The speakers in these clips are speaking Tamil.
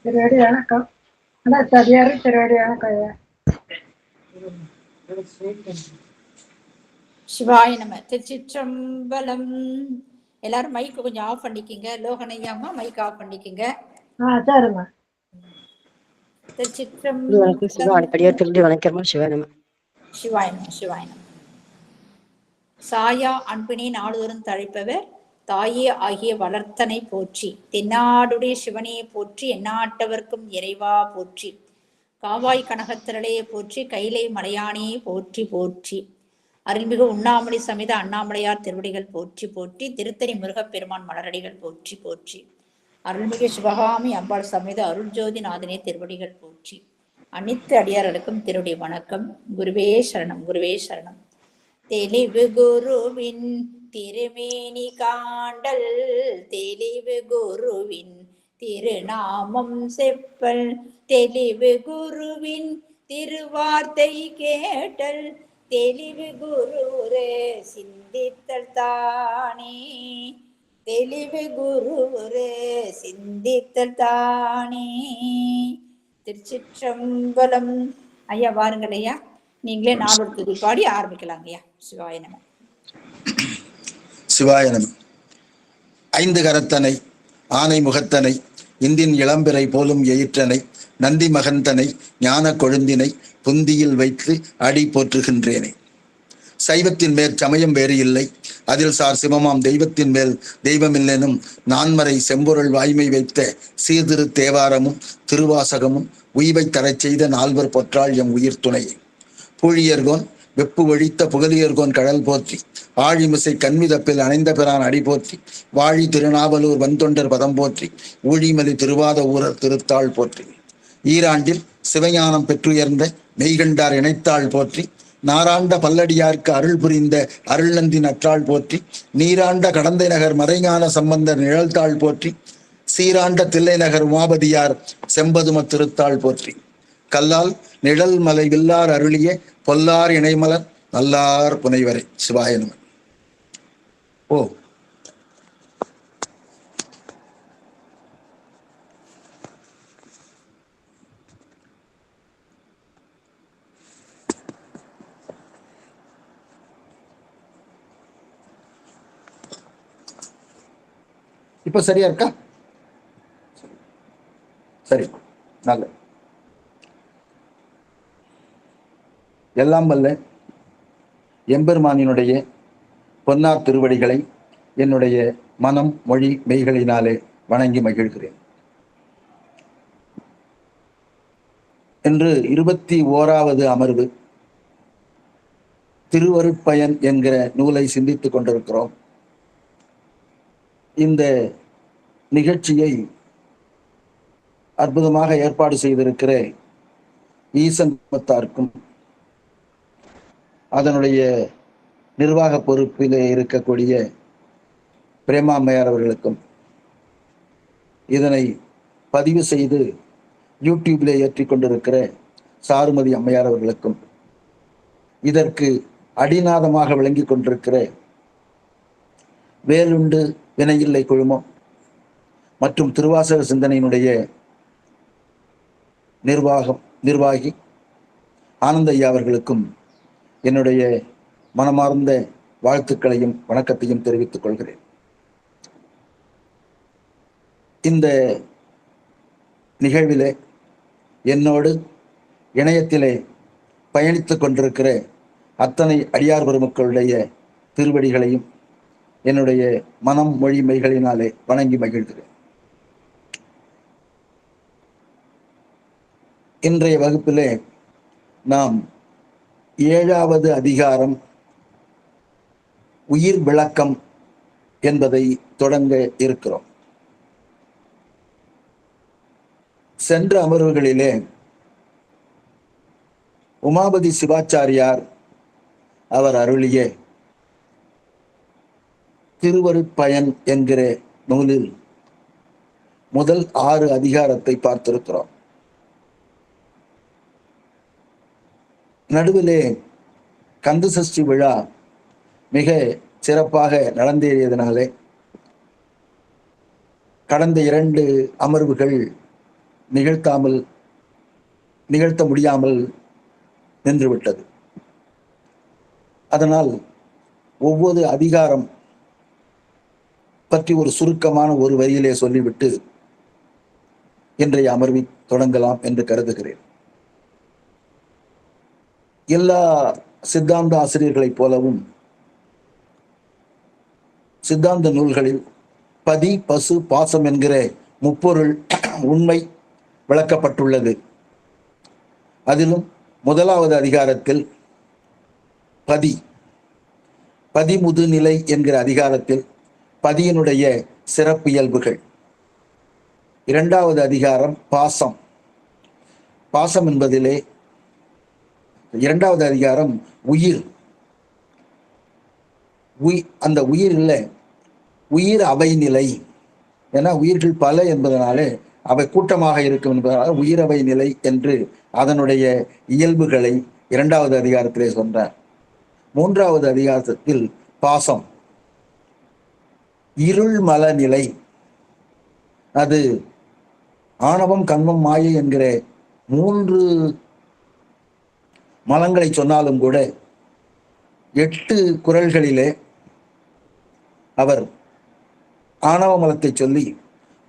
திருவடி வணக்கம். ஆனா சரியாரு திருவடி வணக்கம் ஐயா. சிவாய நம. திருச்சிற்றம்பலம். எல்லாரும் மைக்கு கொஞ்சம் ஆஃப் பண்ணிக்கிங்க. லோகனையாமா மைக் ஆஃப் பண்ணிக்கிங்க. சரிம்மா. திருச்சிற்றம்பலம். சிவாய நம. சிவாய நம. சாயா அன்பினை நாடுதோறும் தழைப்பவர் தாயே ஆகிய வளர்த்தனை போற்றி. தென்னாடுடைய சிவனையை போற்றி. எந்நாட்டவர்க்கும் இறைவா போற்றி. காவாய் கனகத்திரளையை போற்றி. கைலை மலையானையை போற்றி போற்றி. அருள்மிகு உண்ணாமலை சமேத அண்ணாமலையார் திருவடிகள் போற்றி போற்றி. திருத்தணி முருகப்பெருமான் மலரடிகள் போற்றி போற்றி. அருள்மிகு சிவகாமி அம்பாள் சமேத அருள்ஜோதி நாதனே திருவடிகள் போற்றி. அனைத்து அடியார்களுக்கும் திருவடி வணக்கம். குருவே சரணம். குருவே சரணம். தெளிவு குருவின் திருமேனி காண்டல், தெளிவு குருவின் திருநாமம் செப்பல், தெளிவு குருவின் திருவார்த்தை கேட்டல், தெளிவு குருரே சிந்தித்தல் தானே, தெளிவு குருரே சிந்தித்தல் தானே. திருச்சிற்றம்பலம். ஐயா வாருங்கள் ஐயா, நீங்களே நாலு துதி பாடி ஆரம்பிக்கலாங்க ஐயா. சிவாய நம. சிவாய நம. ஐந்து கரத்தனை ஆனை முகத்தனை இந்தின் இளம்பிறை போலும் எயிற்றனை நந்தி மகந்தனை ஞான கொழுந்தினை புந்தியில் வைத்து அடி போற்றுகின்றேனே. சைவத்தின் மேல் சமயம் வேறு இல்லை, அதில் சார் சிவமாம் தெய்வத்தின் மேல் தெய்வமில்லெனும் நான்மறை செம்பொருள் வாய்மை வைத்த சீர்திரு தேவாரமும் திருவாசகமும் உய்வை தரச் செய்த நால்வர் பொற்றாள் எம் உயிர் துணையே. பூழியர்கோன் வெப்பு ஒழித்த புகழியர்கோன் கடல் போற்றி, ஆழிமிசை கண்மிதப்பில் அணைந்த பிரான் அடி போற்றி, வாழி திருநாவலூர் வந்தொண்டர் பதம் போற்றி, ஊழிமலி திருவாத ஊரர் திருத்தாள் போற்றி. ஈராண்டில் சிவஞானம் பெற்றுயர்ந்த மெய்கண்டார் இணைத்தாள் போற்றி, நாராண்ட பல்லடியார்க்கு அருள் புரிந்த அருள்நந்தி நற்றாள் போற்றி, நீராண்ட கடந்தை நகர் மறைஞான சம்பந்தர் நிழல்தாள் போற்றி, சீராண்ட தில்லை நகர் உமாபதியார் செம்பதும திருத்தாள் போற்றி. கல்லால் நிழல் மலை வில்லார் அருளிய பொல்லார் இணைமலர் நல்லார் புனைவரை. சிவாய நம. ஓ இப்ப சரியா இருக்கா? சரி, நல்ல. எல்லாம் வல்ல எம்பெருமானினுடைய பொன்னார் திருவடிகளை என்னுடைய மனம் மொழி மெய்களினாலே வணங்கி மகிழ்கிறேன். இன்று 21வது அமர்வு திருவருட்பயன் என்கிற நூலை சிந்தித்துக் கொண்டிருக்கிறோம். இந்த நிகழ்ச்சியை அற்புதமாக ஏற்பாடு செய்திருக்கிற ஈசன் குடும்பத்தாருக்கும் அதனுடைய நிர்வாக பொறுப்பிலே இருக்கக்கூடிய பிரேமாம்மையார் அவர்களுக்கும், இதனை பதிவு செய்து யூடியூபிலே ஏற்றி கொண்டிருக்கிற சாருமதி அம்மையார் அவர்களுக்கும், இதற்கு அடிநாதமாக விளங்கி கொண்டிருக்கிற வேலுண்டு வினையில்லை குழுமம் மற்றும் திருவாசக சிந்தனையினுடைய நிர்வாகி ஆனந்த ஐயா அவர்களுக்கும் என்னுடைய மனமார்ந்த வாழ்த்துக்களையும் வணக்கத்தையும் தெரிவித்துக் கொள்கிறேன். இந்த நிகழ்விலே என்னோடு இணையத்திலே பயணித்துக் கொண்டிருக்கிற அத்தனை அடியார் பெருமக்களுடைய திருவடிகளையும் என்னுடைய மனம் மொழி மெய்களினாலே வணங்கி மகிழ்கிறேன். இன்றைய வகுப்பிலே நாம் 7வது அதிகாரம் உயிர் விளக்கம் என்பதை தொடங்க இருக்கிறோம். சென்ற அமர்வுகளிலே உமாபதி சிவாச்சாரியார் அவர் அருளிய திருவருட்பயன் என்கிற நூலில் முதல் 6 அதிகாரத்தை பார்த்திருக்கிறோம். நடுவிலே கந்த சஷ்டி விழா மிக சிறப்பாக நடந்தேறியதனாலே கடந்த 2 அமர்வுகள் நிகழ்த்த முடியாமல் நின்றுவிட்டது. அதனால் ஒவ்வொரு அதிகாரம் பற்றி ஒரு சுருக்கமான ஒரு வரியிலே சொல்லிவிட்டு இன்றைய அமர்வை தொடங்கலாம் என்று கருதுகிறேன். எல்லா சித்தாந்த ஆசிரியர்களைப் போலவும் சித்தாந்த நூல்களில் பதி, பசு, பாசம் என்கிற முப்பொருள் உண்மை விளக்கப்பட்டுள்ளது. அதிலும் முதலாவது அதிகாரத்தில் பதிமுது நிலை என்கிற அதிகாரத்தில் பதியினுடைய சிறப்பியல்புகள். இரண்டாவது அதிகாரம் பாசம் என்பதிலே இரண்டாவது அதிகாரம் அந்த உயிர் அவை நிலை. ஏன்னா உயிர்கள் பல என்பதனாலே அவை கூட்டமாக இருக்கும் என்பதனால உயிரவை நிலை என்று அதனுடைய இயல்புகளை இரண்டாவது அதிகாரத்திலே சொன்னார். மூன்றாவது அதிகாரத்தில் பாசம் இருள் மல நிலை. அது ஆணவம், கண்மம், மாயை என்கிற 3 மலங்களை சொன்னாலும் கூட 8 குறள்களிலே அவர் ஆணவ மலத்தை சொல்லி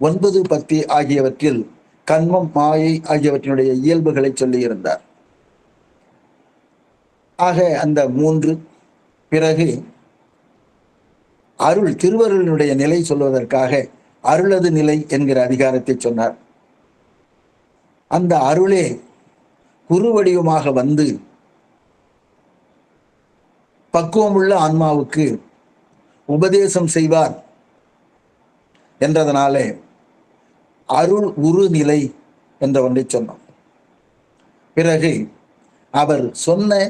9, 10 ஆகியவற்றில் கண்மம், மாயை ஆகியவற்றினுடைய இயல்புகளை சொல்லியிருந்தார். ஆக அந்த 3 பிறகு திருவருளினுடைய நிலை சொல்வதற்காக அருளது நிலை என்கிற அதிகாரத்தை சொன்னார். அந்த அருளே குரு வடிவமாக வந்து பக்குவமுள்ள ஆன்மாவுக்கு உபதேசம் செய்வார் என்றதனாலே அருள் உரு நிலை என்ற ஒன்றை சொன்னோம். பிறகு அவர் சொன்ன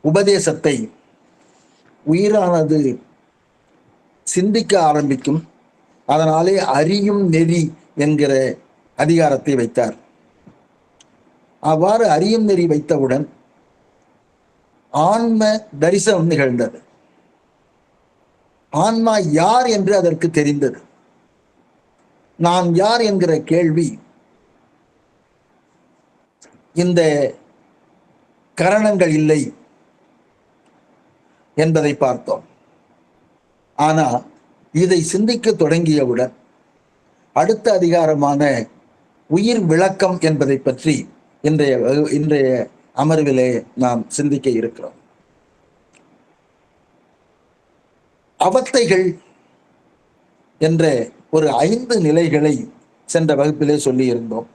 உபதேசத்தை உயிரானது சிந்திக்க ஆரம்பிக்கும். அதனாலே அறியும் நெறி என்கிற அதிகாரத்தை வைத்தார். அவ்வாறு அறியும் நெறி வைத்தவுடன் ஆன்ம தரிசனம் நிகழ்ந்தது. ஆன்மா யார் என்று அதற்கு தெரிந்தது. நான் யார் என்கிற கேள்வி இந்த கரணங்கள் இல்லை என்பதை பார்த்தோம். ஆனால் இதை சிந்திக்க தொடங்கியவுடன் அடுத்த அதிகாரமான உயிர் விளக்கம் என்பதை பற்றி இன்றைய அமர்விலே நாம் சிந்திக்க இருக்கிறோம். அவத்தைகள் என்ற ஒரு 5 நிலைகளை சென்ற வகுப்பிலே சொல்லி இருந்தோம்.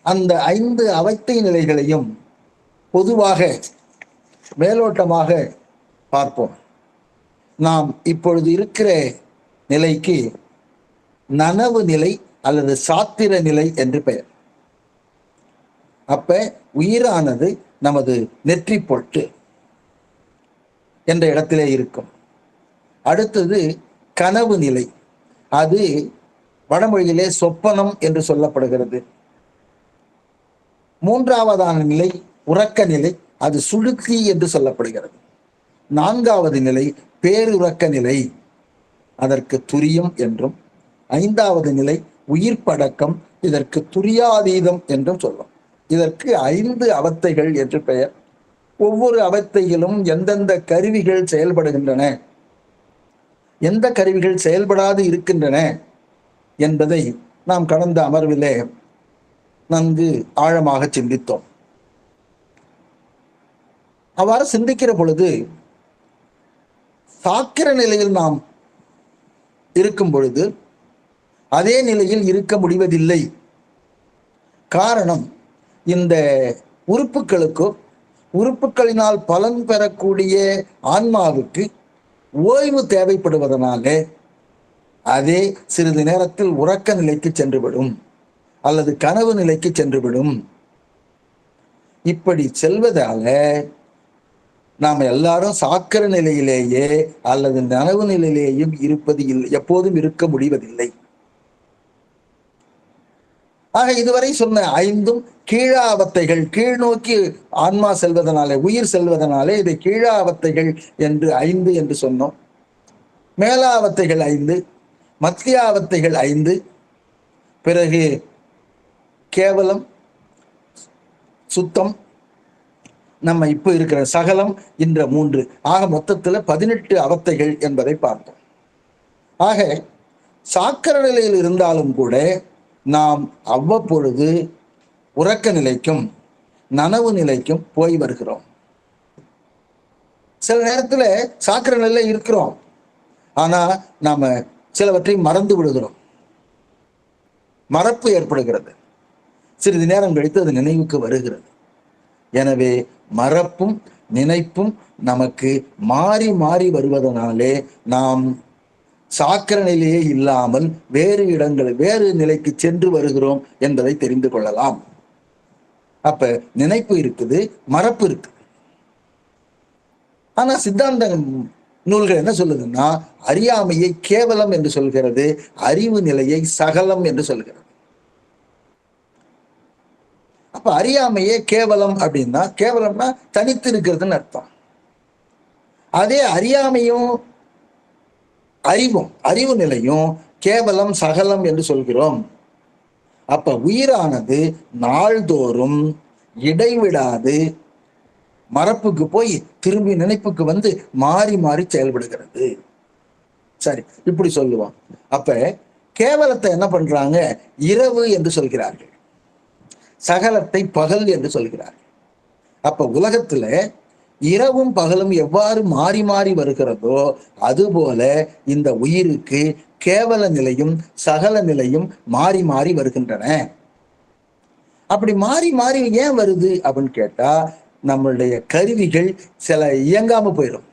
அந்த 5 அவத்தை நிலைகளையும் பொதுவாக மேலோட்டமாக பார்ப்போம். நாம் இப்பொழுது இருக்கிற நிலைக்கு நனவு நிலை அல்லது சாத்திர நிலை என்று பெயர். அப்ப உயிரானது நமது நெற்றி பொட்டு என்ற இடத்திலே இருக்கும். அடுத்தது கனவு நிலை. அது வடமொழியிலே சொப்பனம் என்று சொல்லப்படுகிறது. மூன்றாவதான நிலை உறக்க நிலை. அது சுழுத்தி என்று சொல்லப்படுகிறது. 4வது நிலை பேருறக்க நிலை. அதற்கு துரியம் என்றும், 5வது நிலை உயிர் படக்கம். இதற்கு துரியாதீதம் என்றும் சொல்லும். இதற்கு 5 அவத்தைகள் என்று பெயர். ஒவ்வொரு அவத்தையிலும் எந்தெந்த கருவிகள் செயல்படுகின்றன, எந்த கருவிகள் செயல்படாது இருக்கின்றன என்பதை நாம் கடந்த அமர்விலே நன்கு ஆழமாக சிந்தித்தோம். அவ்வாறு சிந்திக்கிற பொழுது சாக்கிர நிலையில் நாம் இருக்கும் பொழுது அதே நிலையில் இருக்க முடிவதில்லை. காரணம், இந்த உறுப்புகளினால் பலன் பெறக்கூடிய ஆன்மாவுக்கு ஓய்வு தேவைப்படுவதனாலே அதே சிறிது நேரத்தில் உறக்க நிலைக்கு சென்றுவிடும் அல்லது கனவு நிலைக்கு சென்றுவிடும். இப்படி செல்வதால நாம் எல்லாரும் சாக்கிர நிலையிலேயே அல்லது நனவு நிலையிலேயும் இருப்பது இல்லை, எப்போதும் இருக்க முடிவதில்லை. ஆக இதுவரை சொன்ன 5ம் கீழாவத்தைகள். கீழ் நோக்கி ஆன்மா செல்வதனாலே, உயிர் செல்வதனாலே இதை கீழாவத்தைகள் என்று 5 என்று சொன்னோம். மேலாவத்தைகள் 5, மத்தியாவத்தைகள் 5, பிறகு கேவலம், சுத்தம், நம்ம இப்ப இருக்கிற சகலம் என்ற 3. ஆக மொத்தத்தில் 18 அவத்தைகள் என்பதை பார்த்தோம். ஆக சாக்கர நிலையில் இருந்தாலும் கூட நாம் அவ்வப்பொழுது உறக்க நிலைக்கும் நனவு நிலைக்கும் போய் வருகிறோம். சில நேரத்துல சாக்கர நிலையில இருக்கிறோம், ஆனா நாம சிலவற்றை மறந்து விடுகிறோம், மறப்பு ஏற்படுகிறது. சிறிது நேரம் கழித்து அது நினைவுக்கு வருகிறது. எனவே மறப்பும் நினைப்பும் நமக்கு மாறி மாறி வருவதனாலே நாம் சாக்கர நிலையே இல்லாமல் வேறு இடங்கள் வேறு நிலைக்கு சென்று வருகிறோம் என்பதை தெரிந்து கொள்ளலாம். அப்ப நினைப்பு இருக்குது, மறப்பு இருக்கு. ஆனா சித்தாந்த நூல்கள் என்ன சொல்லுதுன்னா, அறியாமையை கேவலம் என்று சொல்கிறது, அறிவு நிலையை சகலம் என்று சொல்கிறது. அப்ப அறியாமையே கேவலம் அப்படின்னா, கேவலம்னா தனித்து இருக்கிறதுன்னு அர்த்தம். அதே அறியாமையும் அறிவு நிலையும் கேவலம் சகலம் என்று சொல்கிறோம். அப்ப உயிரானது நாள்தோறும் இடைவிடாது மறப்புக்கு போய் திரும்பி நினைப்புக்கு வந்து மாறி மாறி செயல்படுகிறது. சரி, இப்படி சொல்லுவோம். அப்ப கேவலத்தை என்ன பண்றாங்க, இரவு என்று சொல்கிறார்கள், சகலத்தை பகல் என்று சொல்கிறார்கள். அப்ப உலகத்துல இரவும் பகலும் எவ்வாறு மாறி மாறி வருகிறதோ அதுபோல இந்த உயிருக்கு கேவல நிலையும் சகல நிலையும் மாறி மாறி வருகின்றன. அப்படி மாறி மாறி ஏன் வருது அப்படின்னு கேட்டா, நம்மளுடைய கருவிகள் சில இயங்காம போயிடும்.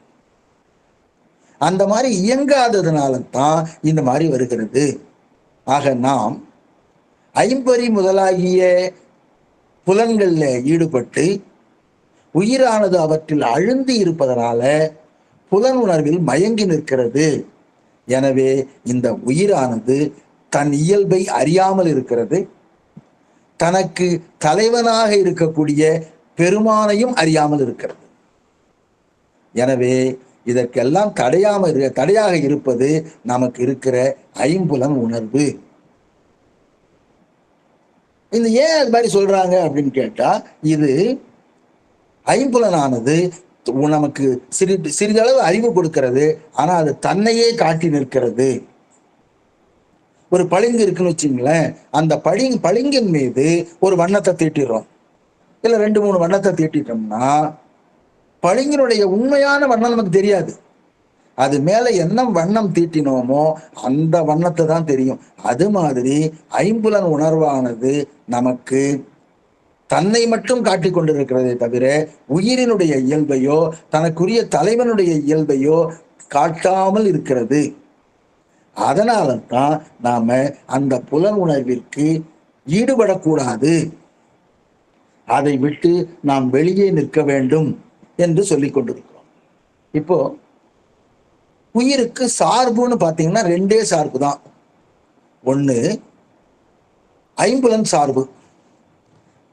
அந்த மாதிரி இயங்காததுனால தான் இந்த மாதிரி வருகிறது. ஆக நாம் ஐம்பொறி முதலாகிய புலன்கள்ல ஈடுபட்டு உயிரானது அவற்றில் அழுந்தி இருப்பதனால புலன் உணர்வில் மயங்கி நிற்கிறது. எனவே இந்த உயிரானது தன் இயல்பை அறியாமல் இருக்கிறது, தனக்கு தலைவனாக இருக்கக்கூடிய பெருமானையும் அறியாமல் இருக்கிறது. எனவே இதற்கெல்லாம் தடையாக இருப்பது நமக்கு இருக்கிற ஐம்புலன் உணர்வு. இந்த ஏன் அது மாதிரி சொல்றாங்க அப்படின்னு கேட்டா, இது ஐம்புலனானது நமக்கு சிறிதளவு அறிவு கொடுக்கிறது, ஆனா அது தன்னையே காட்டி நிற்கிறது. ஒரு பளிங்கு இருக்குன்னு வச்சுங்களேன், அந்த பளிங்கின் மீது ஒரு வண்ணத்தை தீட்டிடுறோம், இல்ல 2-3 வண்ணத்தை தீட்டிட்டோம்னா பளிங்கினுடைய உண்மையான வண்ணம் நமக்கு தெரியாது. அது மேல என்ன வண்ணம் தீட்டினோமோ அந்த வண்ணத்தை தான் தெரியும். அது மாதிரி ஐம்புலன் உணர்வானது நமக்கு தன்னை மட்டும் காட்டிக் கொண்டிருக்கிறதே தவிர உயிரினுடைய இயல்பையோ தனக்குரிய தலைவனுடைய இயல்பையோ காட்டாமல் இருக்கிறது. அதனால தான் நாம அந்த புலன் உணர்விற்கு ஈடுபடக்கூடாது, அதை விட்டு நாம் வெளியே நிற்க வேண்டும் என்று சொல்லிக் கொண்டிருக்கிறோம். இப்போ உயிருக்கு சார்புன்னு பார்த்தீங்கன்னா 2 சார்பு தான். ஒன்று ஐம்புலன் சார்பு,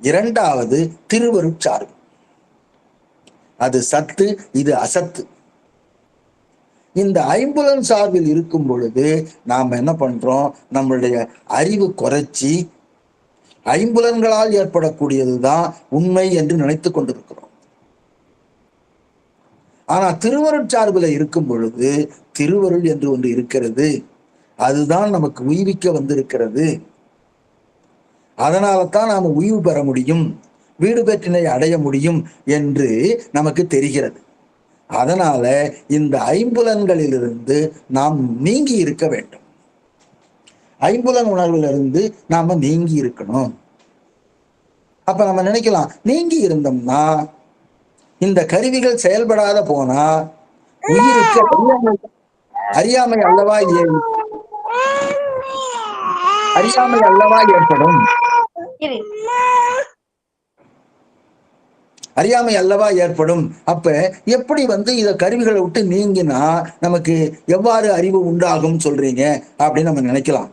2வது திருவருட்சார்பு. அது சத்து, இது அசத்து. இந்த ஐம்புலன் சார்பில் இருக்கும் பொழுது நாம் என்ன பண்றோம், நம்மளுடைய அறிவு குறைச்சி ஐம்புலன்களால் ஏற்படக்கூடியதுதான் உண்மை என்று நினைத்து கொண்டிருக்கிறோம். ஆனா திருவருட்சார்புல இருக்கும் பொழுது திருவருள் என்று ஒன்று இருக்கிறது, அதுதான் நமக்கு உய்விக்க வந்திருக்கிறது. அதனால தான் நாம உய்வு பெற முடியும், வீடு பெற்றினை அடைய முடியும் என்று நமக்கு தெரிகிறது. அதனால இந்த ஐம்புலன்களிலிருந்து நாம் நீங்கி இருக்க வேண்டும், ஐம்புலன் உணர்விலிருந்து நாம நீங்கி இருக்கணும். அப்ப நம்ம நினைக்கலாம், நீங்கி இருந்தோம்னா இந்த கருவிகள் செயல்படாத போனா உயிருக்கு அறியாமை அல்லவா ஏற்படும், அறியாமை அல்லவா ஏற்படும். அப்ப எப்படி இத கருவிகளை விட்டு நீங்கினா நமக்கு எவ்வாறு அறிவு உண்டாகும் சொல்றீங்க அப்படின்னு நம்ம நினைக்கலாம்.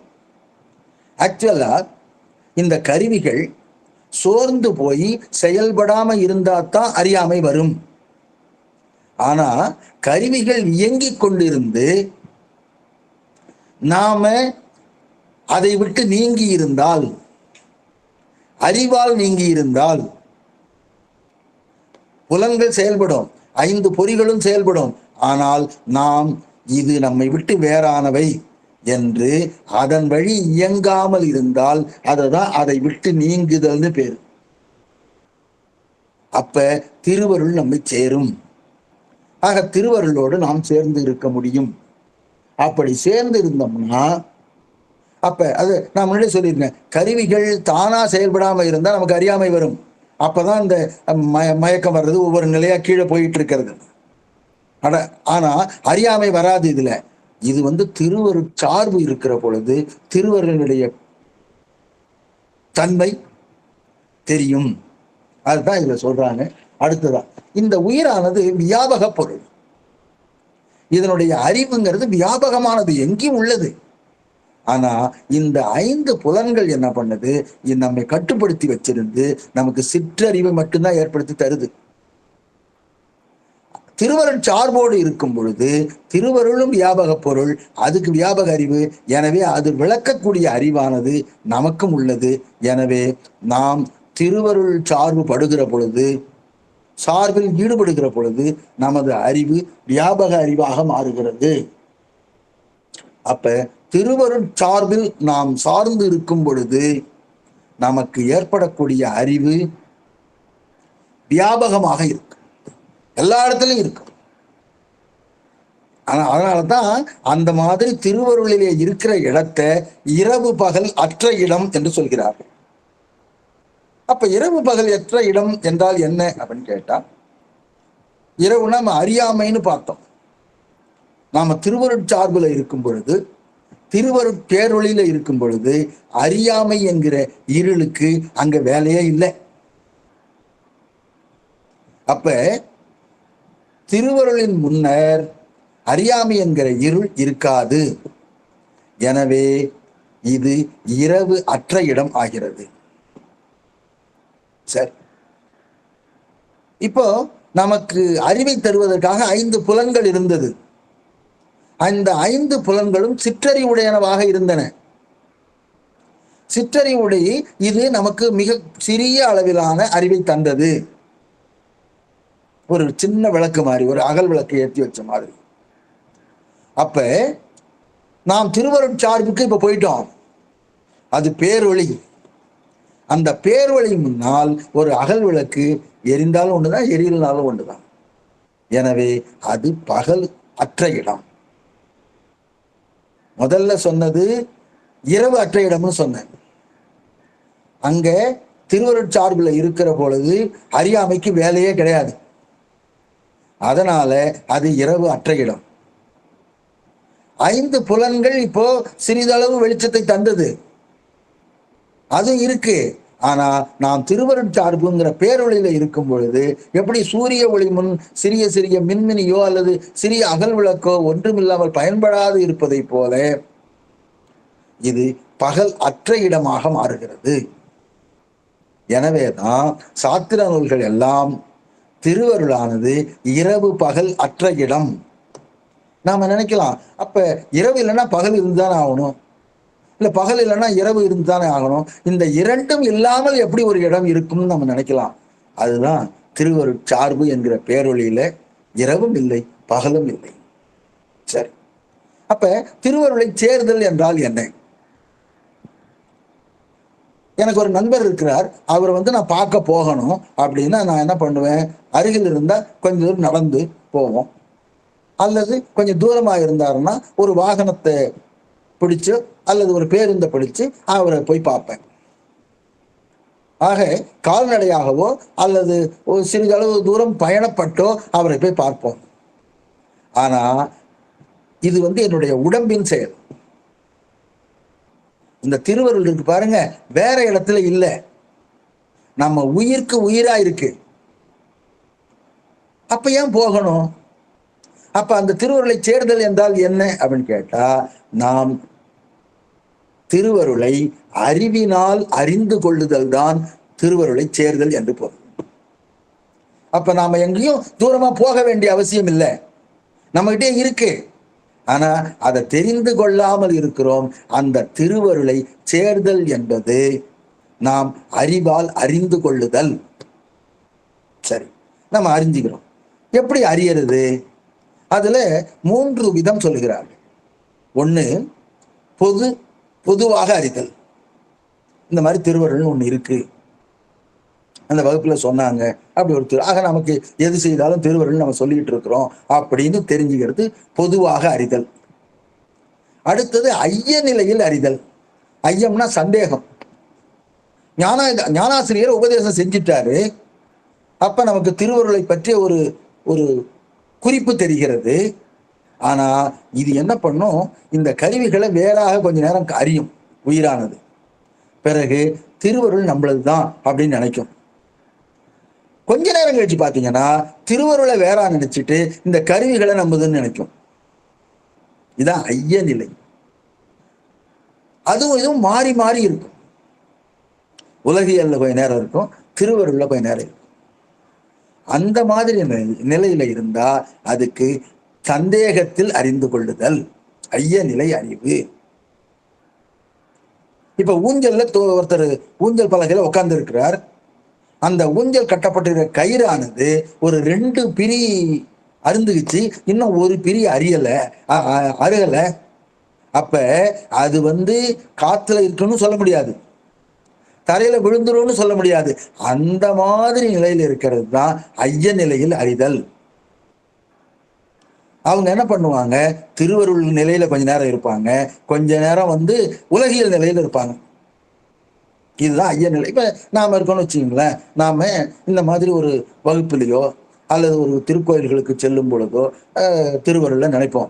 ஆக்சுவலா இந்த கருவிகள் சோர்ந்து போய் செயல்படாம இருந்தா தான் அறியாமை வரும். ஆனா கருவிகள் இயங்கிக் கொண்டிருந்து நாம அதை விட்டு நீங்கி இருந்தால், அறிவால் நீங்கி இருந்தால் புலன்கள் செயல்படும், 5 பொறிகளும் செயல்படும். ஆனால் நாம் இது நம்மை விட்டு வேறானவை என்று அதன் வழி இயங்காமல் இருந்தால் அதுதான் அதை விட்டு நீங்குதல்னு பேரு. அப்ப திருவருள் நம்மை சேரும். ஆக திருவருளோடு நாம் சேர்ந்து இருக்க முடியும். அப்படி சேர்ந்து இருந்தோம்னா, அப்ப அது நான் முன்னாடி சொல்லியிருக்கேன், கருவிகள் தானா செயல்படாம இருந்தா நமக்கு அறியாமை வரும். அப்பதான் இந்த மயக்கம் வர்றது, ஒவ்வொரு நிலையா கீழே போயிட்டு இருக்கிறது. ஆனா அறியாமை வராது. இதுல இது திருவருள் சார்பு இருக்கிற பொழுது திருவருளுடைய தன்மை தெரியும். அதுதான் இதுல சொல்றாங்க. அடுத்ததான், இந்த உயிரானது வியாபக பொருள். இதனுடைய அறிவுங்கிறது வியாபகமானது, எங்கேயும் உள்ளது. ஆனா இந்த 5 புலன்கள் என்ன பண்ணுது, நம்மை கட்டுப்படுத்தி வச்சிருந்து நமக்கு சிற்றறிவை மட்டும்தான் ஏற்படுத்தி தருது. திருவருள் சார்போடு இருக்கும் பொழுது திருவருளும் வியாபக பொருள், அதுக்கு வியாபக அறிவு. எனவே அது விளக்கக்கூடிய அறிவானது நமக்கும் உள்ளது. எனவே நாம் திருவருள் சார்பு படுகிற பொழுது, சார்பில் ஈடுபடுகிற பொழுது நமது அறிவு வியாபக அறிவாக மாறுகிறது. அப்ப திருவருள் சார்பில் நாம் சார்ந்து இருக்கும் பொழுது நமக்கு ஏற்படக்கூடிய அறிவு வியாபகமாக இருக்கு, எல்லா இடத்துலையும் இருக்கு. அதனாலதான் அந்த மாதிரி திருவருளிலே இருக்கிற இடத்தை இரவு பகல் அற்ற இடம் என்று சொல்கிறார்கள். அப்ப இரவு பகல் அற்ற இடம் என்றால் என்ன அப்படின்னு கேட்டா, இரவுனா நம்ம அறியாமைன்னு பார்த்தோம். நாம திருவருட் சார்புல இருக்கும் பொழுது, திருவருட் பேரொளியில இருக்கும் பொழுது அறியாமை என்கிற இருளுக்கு அங்க வேலையே இல்லை. அப்ப திருவருளின் முன்னர் அறியாமை என்கிற இருள் இருக்காது. எனவே இது இரவு அற்ற இடம் ஆகிறது. சரி, இப்போ நமக்கு அறிவை தருவதற்காக 5 புலன்கள் இருந்தது. அந்த 5 புலன்களும் சிற்றறிவுடையனவாக இருந்தன. சிற்றறிவுடைய இது நமக்கு மிக சிறிய அளவிலான அறிவை தந்தது. ஒரு சின்ன விளக்கு மாதிரி, ஒரு அகல் விளக்கு ஏற்றி வச்ச மாதிரி. அப்ப நாம் திருவருட் சார்புக்கு இப்ப போயிட்டோம். அது பேரொளி. அந்த பேரொளி முன்னால் ஒரு அகல் விளக்கு எரிந்தாலும் ஒண்ணுதான், எரியலனாலும் ஒண்ணுதான். எனவே அது பகல் அற்ற இடம். முதல்ல சொன்னது இரவு அற்ற இடம்னு சொன்னேன். அங்க திருவருட் சார்புல இருக்கிற பொழுது அறியாமைக்கு வேலையே கிடையாது. அதனால அது இரவு அற்ற இடம். 5 புலன்கள் இப்போ சிறிதளவு வெளிச்சத்தை தந்தது, அது இருக்கு. ஆனா நாம் திருவருட் சார்புங்கிற பேரொளியில இருக்கும் பொழுது, எப்படி சூரிய ஒளி முன் சிறிய சிறிய மின்மினியோ அல்லது சிறிய அகல் விளக்கோ ஒன்றுமில்லாமல் பயன்படாது இருப்பதை போல இது பகல் அற்ற இடமாக மாறுகிறது. எனவேதான் சாத்திர நூல்கள் எல்லாம் திருவருளானது இரவு பகல் அற்ற இடம். நாம நினைக்கலாம், அப்ப இரவு இல்லைன்னா பகல் இருந்துதானே ஆகணும், இல்ல பகல் இல்லைன்னா இரவு இருந்துதானே ஆகணும். இந்த இரண்டும் இல்லாமல் எப்படி ஒரு இடம் இருக்கும்னு நம்ம நினைக்கலாம். அதுதான் திருவருட் சார்பு என்கிற பேரொளியில இரவும் இல்லை பகலும் இல்லை. சரி, அப்ப திருவருளை சேர்தல் என்றால் என்ன? எனக்கு ஒரு நண்பர் இருக்கிறார், அவர் நான் பார்க்க போகணும் அப்படின்னா நான் என்ன பண்ணுவேன், அருகில் இருந்தா கொஞ்சம் தூரம் நடந்து போவோம், அல்லது கொஞ்சம் தூரமா இருந்தாருன்னா ஒரு வாகனத்தை பிடிச்சு அல்லது ஒரு பேருந்தை பிடிச்சு அவரை போய் பார்ப்பேன். ஆக கால்நடையாகவோ அல்லது ஒரு சிறிதளவு தூரம் பயணப்பட்டோ அவரை போய் பார்ப்போம். ஆனா இது என்னுடைய உடம்பின் செயல். இந்த திருவருள் இருக்கு பாருங்க, வேற இடத்துல இல்லை, நம்ம உயிருக்கு உயிரா இருக்கு. அப்ப ஏன் போகணும்? அப்ப அந்த திருவருளை சேர்தல் என்றால் என்ன அப்படின்னு கேட்டா, நாம் திருவருளை அறிவினால் அறிந்து கொள்ளுதல் தான் திருவருளை சேர்தல் என்று பொருள். அப்ப நாம எங்கேயும் தூரமா போக வேண்டிய அவசியம் இல்லை, நம்மகிட்டே இருக்கு. ஆனா அதை தெரிந்து கொள்ளாமல் இருக்கிறோம். அந்த திருவருளை சேர்தல் என்பது நாம் அறிவால் அறிந்து கொள்ளுதல். சரி, நம்ம அறிஞ்சுக்கிறோம். எப்படி அறியறது? அதுல 3 விதம் சொல்லுகிறார்கள். ஒண்ணு, பொதுவாக அறிதல். இந்த மாதிரி திருவருள் ஒண்ணு இருக்கு, அந்த வகுப்புல சொன்னாங்க, அப்படி ஒரு ஆக நமக்கு எது செய்தாலும் திருவருள் நம்ம சொல்லிட்டு இருக்கிறோம் அப்படின்னு தெரிஞ்சுக்கிறது பொதுவாக அறிதல். அடுத்தது ஐய நிலையில் அறிதல். ஐயம்னா சந்தேகம். ஞானாசிரியர் உபதேசம் செஞ்சிட்டாரு, அப்ப நமக்கு திருவருளை பற்றிய ஒரு குறிப்பு தெரிகிறது. ஆனா இது என்ன பண்ணும், இந்த கருவிகளை வேறாக கொஞ்ச நேரம் அறியும் உயிரானது. பிறகு திருவருள் நம்மளதுதான் அப்படின்னு நினைக்கும். கொஞ்ச நேரம் கழிச்சு பாத்தீங்கன்னா திருவருளை வேற நினைச்சிட்டு இந்த கருவிகளை நம்மதுன்னு நினைக்கும். இதான் ஐய நிலை. அதுவும் இதுவும் மாறி மாறி இருக்கும். உலகியல்ல கொஞ்ச நேரம் இருக்கும், திருவருள்ல கொஞ்ச நேரம் இருக்கும். அந்த மாதிரி நிலையில இருந்தா அதுக்கு சந்தேகத்தில் அறிந்து கொள்ளுதல் ஐய நிலை அறிவு. இப்ப ஊஞ்சல்ல ஒருத்தர் ஊஞ்சல் பலகையில உட்கார்ந்து இருக்கிறார். அந்த ஊஞ்சல் கட்டப்பட்டிருக்கிற கயிறானது ஒரு 2 பிரி அருந்துகிச்சு, இன்னும் ஒரு பிரி அருகல. அப்ப அது காத்துல இருக்குன்னு சொல்ல முடியாது, தரையில விழுந்துரும்னு சொல்ல முடியாது. அந்த மாதிரி நிலையில் இருக்கிறது தான் ஐய நிலையில் அறிதல். அவங்க என்ன பண்ணுவாங்க, திருவருள் நிலையில கொஞ்ச நேரம் இருப்பாங்க, கொஞ்ச நேரம் உலகியல் நிலையில இருப்பாங்க. இதுதான் ஐய நிலை. இப்ப நாம இருக்கோம்னு வச்சுக்கோங்களேன், நாம இந்த மாதிரி ஒரு வகுப்புலையோ அல்லது ஒரு திருக்கோயில்களுக்கு செல்லும் பொழுதோ திருவருள்ல நினைப்போம்.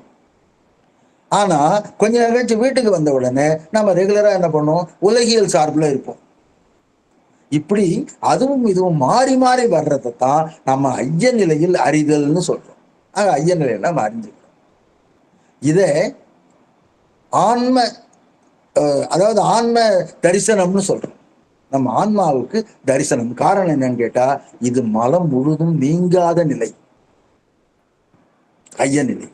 ஆனா கொஞ்ச நேரம் கழிச்சு வீட்டுக்கு வந்த உடனே நம்ம ரெகுலரா என்ன பண்ணுவோம், உலகியல் சார்புல இருப்போம். இப்படி அதுவும் இதுவும் மாறி மாறி வர்றதைத்தான் நம்ம ஐய நிலையில் அறிதல்னு சொல்றோம். ஐய நிலையில நம்ம அறிஞ்சுக்கிறோம். இத ஆன்ம அதாவது ஆன்ம தரிசனம்னு சொல்றோம். நம்ம ஆன்மாவுக்கு தரிசனம். காரணம் என்னன்னு கேட்டா, இது மலம் முழுதும் நீங்காத நிலை, ஐய நிலை.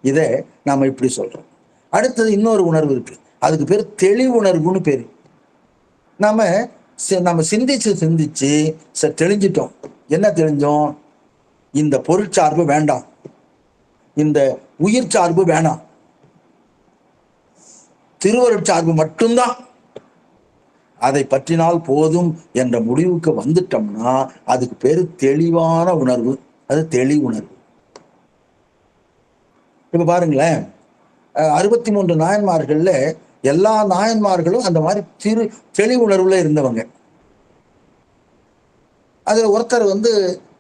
இத நாம இப்படி சொல்றோம். அடுத்தது இன்னொரு உணர்வு இருக்கு, அதுக்கு பேர் தெளிவுணர்வுன்னு பேரு. நம்ம சிந்திச்சு தெளிஞ்சிட்டோம். என்ன தெளிஞ்சோம்? இந்த பொருட்சார்பு வேண்டாம், இந்த உயிர் சார்பு வேணாம், திருவருட்சார்பு மட்டும்தான், அதை பற்றினால் போதும் என்ற முடிவுக்கு வந்துட்டோம்னா அதுக்கு பேரு தெளிவான உணர்வு. அது தெளிவுணர்வு. இப்ப பாருங்களேன், 63 நாயன்மார்கள்ல எல்லா நாயன்மார்களும் அந்த மாதிரி தெளிவுணர்வுல இருந்தவங்க. அதுல ஒருத்தர்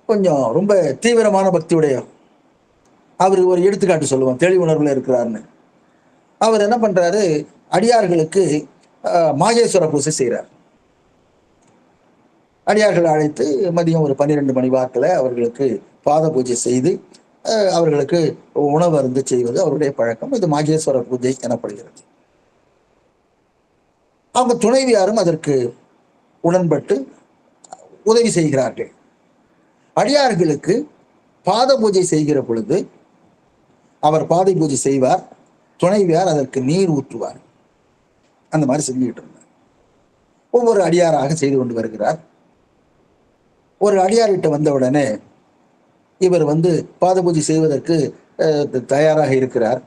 கொஞ்சம் ரொம்ப தீவிரமான பக்தியுடைய, அவர் ஒரு எடுத்துக்காட்டு சொல்லுவோம், தெளிவுணர்வுல இருக்கிறாருன்னு. அவர் என்ன பண்றாரு, அடியார்களுக்கு மாகேஸ்வர பூஜை செய்கிறார். அடியார்களை அழைத்து மதியம் ஒரு 12 மணி வாக்கில் அவர்களுக்கு பாத பூஜை செய்து அவர்களுக்கு உணவு அருந்து செய்வது அவருடைய பழக்கம். இது மாகேஸ்வர பூஜை எனப்படுகிறது. அவங்க துணைவியாரும் அதற்கு உடன்பட்டு உதவி செய்கிறார்கள். அடியார்களுக்கு பாத பூஜை செய்கிற பொழுது அவர் பாதை பூஜை செய்வார், துணைவியார் அதற்கு நீர் ஊற்றுவார். அந்த மாதிரி செஞ்சுக்கிட்டு இருந்தார். ஒவ்வொரு அடியாராக செய்து கொண்டு வருகிறார். ஒரு அடியார்கிட்ட வந்த உடனே இவர் பாத பூஜை செய்வதற்கு தயாராக இருக்கிறார்.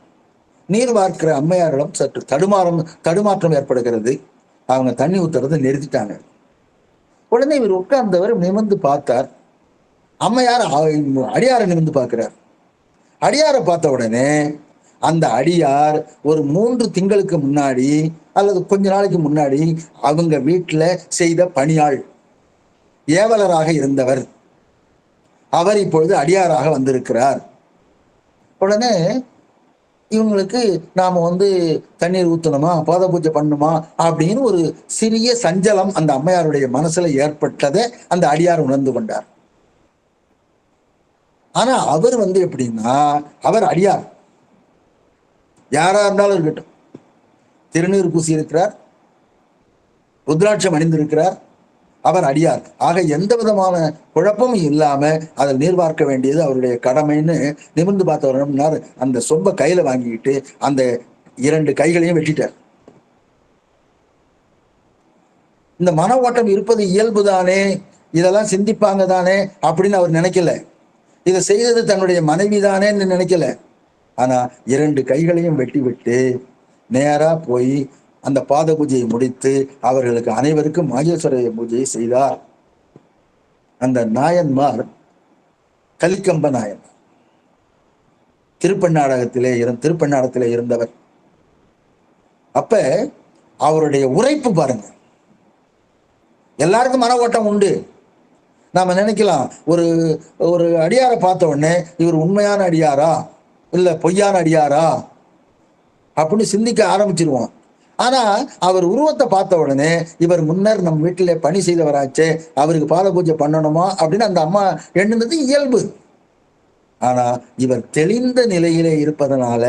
நீர் வார்க்கிற அம்மையாரிடம் சற்று தடுமாற்றம் ஏற்படுகிறது. அவங்க தண்ணி ஊத்துறதை நிறுத்திட்டாங்க. உடனே இவர் உட்கார்ந்தவர் நிமிர்ந்து பார்த்தார். அம்மையார் அடியாரை நிமிர்ந்து பார்க்கிறார். அடியாரை பார்த்த உடனே அந்த அடியார் ஒரு 3 திங்களுக்கு முன்னாடி அல்லது கொஞ்ச நாளைக்கு முன்னாடி அவங்க வீட்டுல செய்த பணியாள், ஏவலராக இருந்தவர். அவர் இப்பொழுது அடியாராக வந்திருக்கிறார். உடனே இவங்களுக்கு நாம தண்ணீர் ஊத்தணுமா, பாத பூஜை பண்ணணுமா அப்படின்னு ஒரு சிறிய சஞ்சலம் அந்த அம்மையாருடைய மனசுல ஏற்பட்டதை அந்த அடியார் உணர்ந்து கொண்டார். ஆனா அவர் எப்படின்னா, அவர் அடியார், யாரா இருந்தாலும் இருக்கட்டும், திருநீர் பூசி இருக்கிறார், ருத்ராட்சம் அணிந்திருக்கிறார், அவர் அடியார். ஆக எந்த விதமான குழப்பமும் இல்லாம அதை நீர்வார்க்க வேண்டியது அவருடைய கடமைன்னு நிமிர்ந்து பார்த்தவர் அந்த சொம்ப கையில வாங்கிக்கிட்டு அந்த 2 கைகளையும் வெட்டிட்டார். இந்த மன ஓட்டம் இருப்பது இயல்பு தானே, இதெல்லாம் சிந்திப்பாங்க தானே அப்படின்னு அவர் நினைக்கல. இதை செய்தது தன்னுடைய மனைவி தானேன்னு நினைக்கல. ஆனா 2 கைகளையும் வெட்டி விட்டு நேரா போய் அந்த பாத பூஜையை முடித்து அவர்களுக்கு அனைவருக்கும் மாகேஸ்வர பூஜையை செய்தார். அந்த நாயன்மார் கலிக்கம்ப நாயன்மார் திருப்பண்ணாடத்திலே இருந்தவர். அப்ப அவருடைய உரைப்பு பாருங்க. எல்லாருக்கும் மன ஓட்டம் உண்டு. நாம நினைக்கலாம், ஒரு அடியாரை பார்த்த உடனே இவர் உண்மையான அடியாரா இல்ல பொய்யான அடியாரா அப்படின்னு சிந்திக்க ஆரம்பிச்சிருவோம். ஆனா அவர் உருவத்தை பார்த்த உடனே இவர் முன்னர் நம் வீட்டில பணி செய்தவராச்சே, அவருக்கு பாத பூஜை பண்ணணுமா அப்படின்னு அந்த அம்மா எண்ணுனது இயல்பு. ஆனா இவர் தெளிந்த நிலையிலே இருப்பதனால,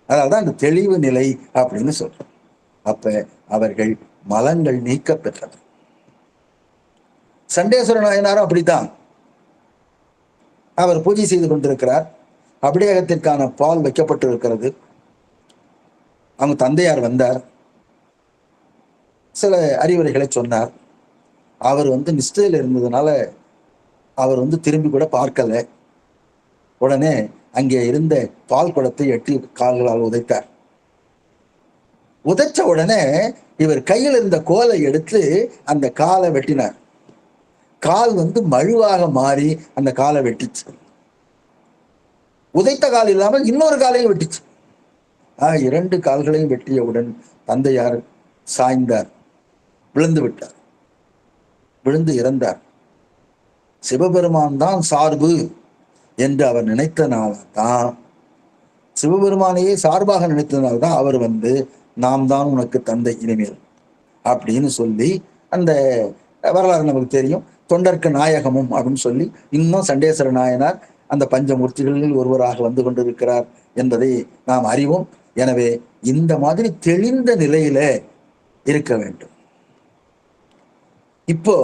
அதனால்தான் அந்த தெளிவு நிலை அப்படின்னு சொல்றோம். அப்ப அவர்கள் மலங்கள் நீக்க பெற்றவர். சண்டேஸ்வர நாயனாரும் அப்படித்தான். அவர் பூஜை செய்து கொண்டிருக்கிறார். அபிடேகத்திற்கான பால் வைக்கப்பட்டு இருக்கிறது. அவங்க தந்தையார் வந்தார், சில அறிவுரைகளை சொன்னார். அவர் நிஷ்டையில் இருந்ததுனால அவர் திரும்பி கூட பார்க்கல. உடனே அங்கே இருந்த பால் குடத்தை 8 கால்களால் உதைத்தார். உதைச்ச உடனே இவர் கையில் இருந்த கோலை எடுத்து அந்த காலை வெட்டினார். கால் மழுவாக மாறி அந்த காலை வெட்டிச்சு. உதைத்த கால் இல்லாமல் இன்னொரு காலையும் வெட்டிச்சு. 2 கால்களையும் வெட்டியவுடன் தந்தையார் சாய்ந்தார், விழுந்து விட்டார், விழுந்து இறந்தார். சிவபெருமான் தான் சார்பு என்று அவர் நினைத்தனால்தான், சிவபெருமானையே சார்பாக நினைத்தனால்தான் அவர் நாம் தான் உனக்கு தந்தை இனிமேல் அப்படின்னு சொல்லி, அந்த வரலாறு நமக்கு தெரியும். தொண்டர்க்கு நாயகமும் அப்படின்னு சொல்லி இன்னும் சண்டேஸ்வர நாயனார் அந்த பஞ்சமூர்த்திகளில் ஒருவராக வந்து கொண்டிருக்கிறார் என்பதை நாம் அறிவோம். எனவே இந்த மாதிரி தெளிந்த நிலையில இருக்க வேண்டும். இப்போ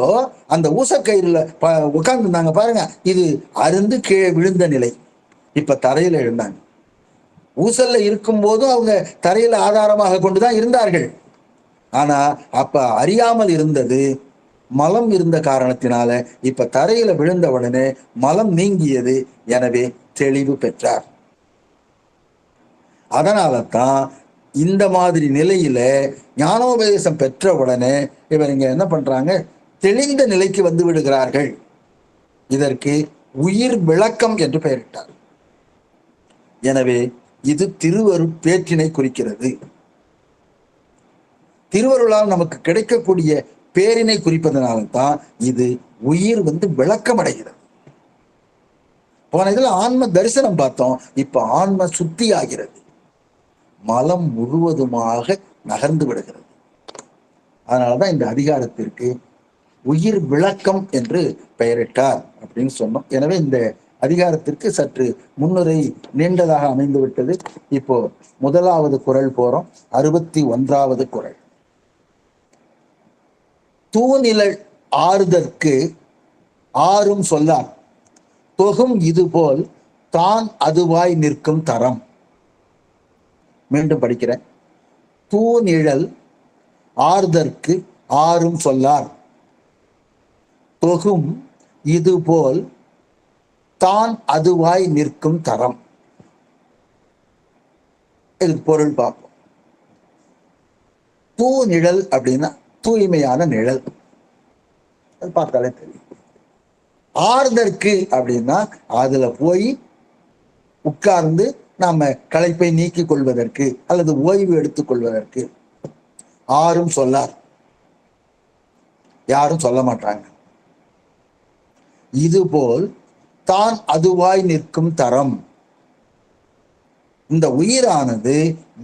அந்த ஊசக்கயிறுல உட்கார்ந்துருந்தாங்க பாருங்க, இது அருந்து கீழே விழுந்த நிலை. இப்ப தரையில எழுந்தாங்க. ஊசல்ல இருக்கும் போதும் அவங்க தரையில ஆதாரமாக கொண்டுதான் இருந்தார்கள். ஆனா அப்ப அறியாமல் இருந்தது மலம் இருந்த காரணத்தினால இப்ப தரையில விழுந்த உடனே மலம் நீங்கியது. எனவே தெளிவு பெற்றார். அதனால தான் இந்த மாதிரி நிலையில ஞானோபதேசம் பெற்ற உடனே இவர் இங்க என்ன பண்றாங்க, தெளிந்த நிலைக்கு வந்து விடுகிறார்கள். இதற்கு உயிர் விளக்கம் என்று பெயரிட்டார். எனவே இது திருவருட்பேற்றினை குறிக்கிறது. திருவருளால் நமக்கு கிடைக்கக்கூடிய பேரினை குறிப்பதனால தான் இது உயிர் விளக்கம் அடைகிறது. போன இதுல ஆன்ம தரிசனம் பார்த்தோம். இப்ப ஆன்ம சுத்தி ஆகிறது. மலம் முழுவதுமாக நகர்ந்து விடுகிறது. அதனாலதான் இந்த அதிகாரத்திற்கு உயிர் விளக்கம் என்று பெயரிட்டார் அப்படின்னு சொன்னோம். எனவே இந்த அதிகாரத்திற்கு சற்று முன்னுரை நீண்டதாக அமைந்து விட்டது. இப்போ 1வது குறள் போறோம். 61வது குறள். தூநிழல் ஆறுதற்கு ஆறும் சொல்லார், தொகும் இதுபோல் தான் அதுவாய் நிற்கும் தரம். மீண்டும் படிக்கிறேன். தூநிழல் ஆறுதற்கு ஆறும் சொல்லார், தொகும் இதுபோல் தான் அதுவாய் நிற்கும் தரம். இதுக்கு பொருள் பார்ப்போம். தூநிழல் அப்படின்னா தூய்மையான நிழல், அது பார்த்தாலே தெரியும். ஆறுதற்கு அப்படின்னா அதுல போய் உட்கார்ந்து நாம களைப்பை நீக்கிக் கொள்வதற்கு அல்லது ஓய்வு எடுத்துக் கொள்வதற்கு. ஆரும் சொல்லார், யாரும் சொல்ல மாட்டாங்க. இதுபோல் தான் அதுவாய் நிற்கும் தரம். இந்த உயிரானது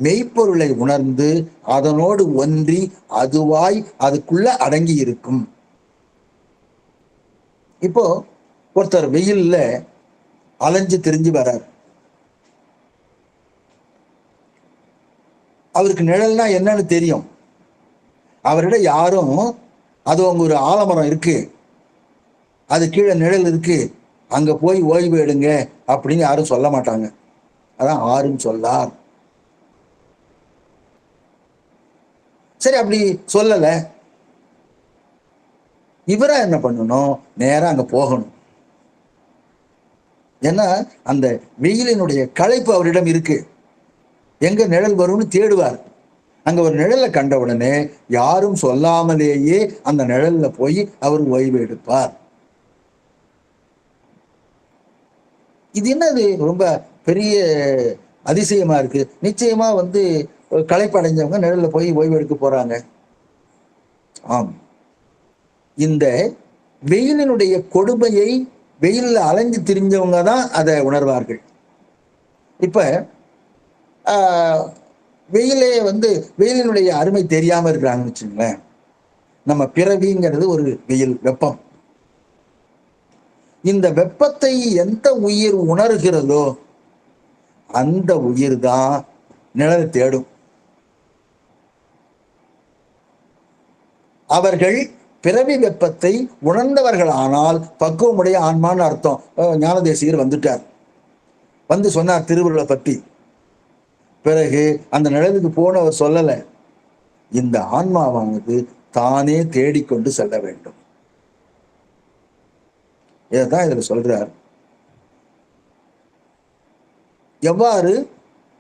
மெய்ப்பொருளை உணர்ந்து அதனோடு ஒன்றி அதுவாய் அதுக்குள்ள அடங்கி இருக்கும். இப்போ ஒருத்தர் வெயில்ல அலைஞ்சு திரிஞ்சு வர்றார். அவருக்கு நிழல்னா என்னன்னு தெரியும். அவரிடம் யாரும் அது அங்க ஒரு ஆலமரம் இருக்கு, அது கீழே நிழல் இருக்கு, அங்க போய் ஓய்வு எடுங்க அப்படின்னு யாரும் சொல்ல மாட்டாங்க. அதான் ஆறும் சொல்லார். சரி, அப்படி சொல்லல, இவரா என்ன பண்ணணும், நேரா அங்க போகணும். ஏன்னா அந்த வெயிலினுடைய களைப்பு அவரிடம் இருக்கு. எங்க நிழல் வரும்னு தேடுவார். அங்க ஒரு நிழலை கண்ட உடனே யாரும் சொல்லாமலேயே அந்த நிழல்ல போய் அவர் ஓய்வு எடுப்பார். இது என்னது ரொம்ப பெரிய அதிசயமா இருக்கு. நிச்சயமா களைப்பு அடைஞ்சவங்க நிழல்ல போய் ஓய்வு எடுக்க போறாங்க. ஆம், இந்த வெயிலினுடைய கொடுமையை வெயில்ல அலைஞ்சு திரிஞ்சவங்க தான் அதை உணர்வார்கள். இப்ப வெயிலே வெயிலினுடைய அருமை தெரியாம இருக்கிறாங்கன்னு வச்சுங்களேன். நம்ம பிறவிங்கிறது ஒரு வெயில், வெப்பம். இந்த வெப்பத்தை எந்த உயிர் உணர்கிறதோ அந்த உயிர் தான் நிழலை தேடும். அவர்கள் பிறவி வெப்பத்தை உணர்ந்தவர்கள் ஆனால் பக்குவமுடைய ஆன்மான்னு அர்த்தம். ஞானதேசிகர் வந்துட்டார், சொன்னார் திருவருளை பத்தி. பிறகு அந்த நிழலுக்கு போன அவர் சொல்லல, இந்த ஆன்மாவானது தானே தேடிக்கொண்டு செல்ல வேண்டும். இதான் இதுல சொல்றார். எவ்வாறு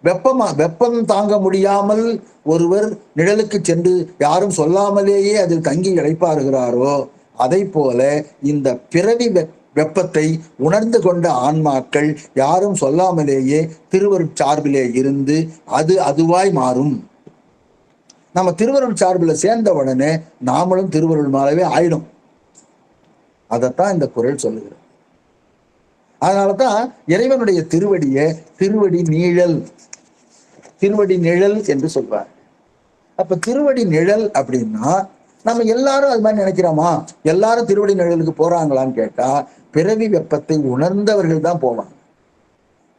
வெப்பம் தாங்க முடியாமல் ஒருவர் நிழலுக்கு சென்று யாரும் சொல்லாமலேயே அதில் தங்கி இளைப்பாறுகிறாரோ, அதை போல இந்த பிறவி வெப்பத்தை உணர்ந்து கொண்ட ஆன்மாக்கள் யாரும் சொல்லாமலேயே திருவருட் சார்பிலே இருந்து அதுவாய் மாறும். நம்ம திருவருள் சார்பில் சேர்ந்த உடனே நாமளும் திருவருள் மாறவே ஆயிடும். அதைத்தான் இந்த குறள் சொல்லுகிறது. அதனாலதான் இறைவனுடைய திருவடி நிழல் என்று சொல்வார். அப்ப திருவடி நிழல் அப்படின்னா நம்ம எல்லாரும் அது மாதிரி நினைக்கிறோமா? எல்லாரும் திருவடி நிழலுக்கு போறாங்களான்னு கேட்டா, பிறவி வெப்பத்தை உணர்ந்தவர்கள் தான் போவாங்க,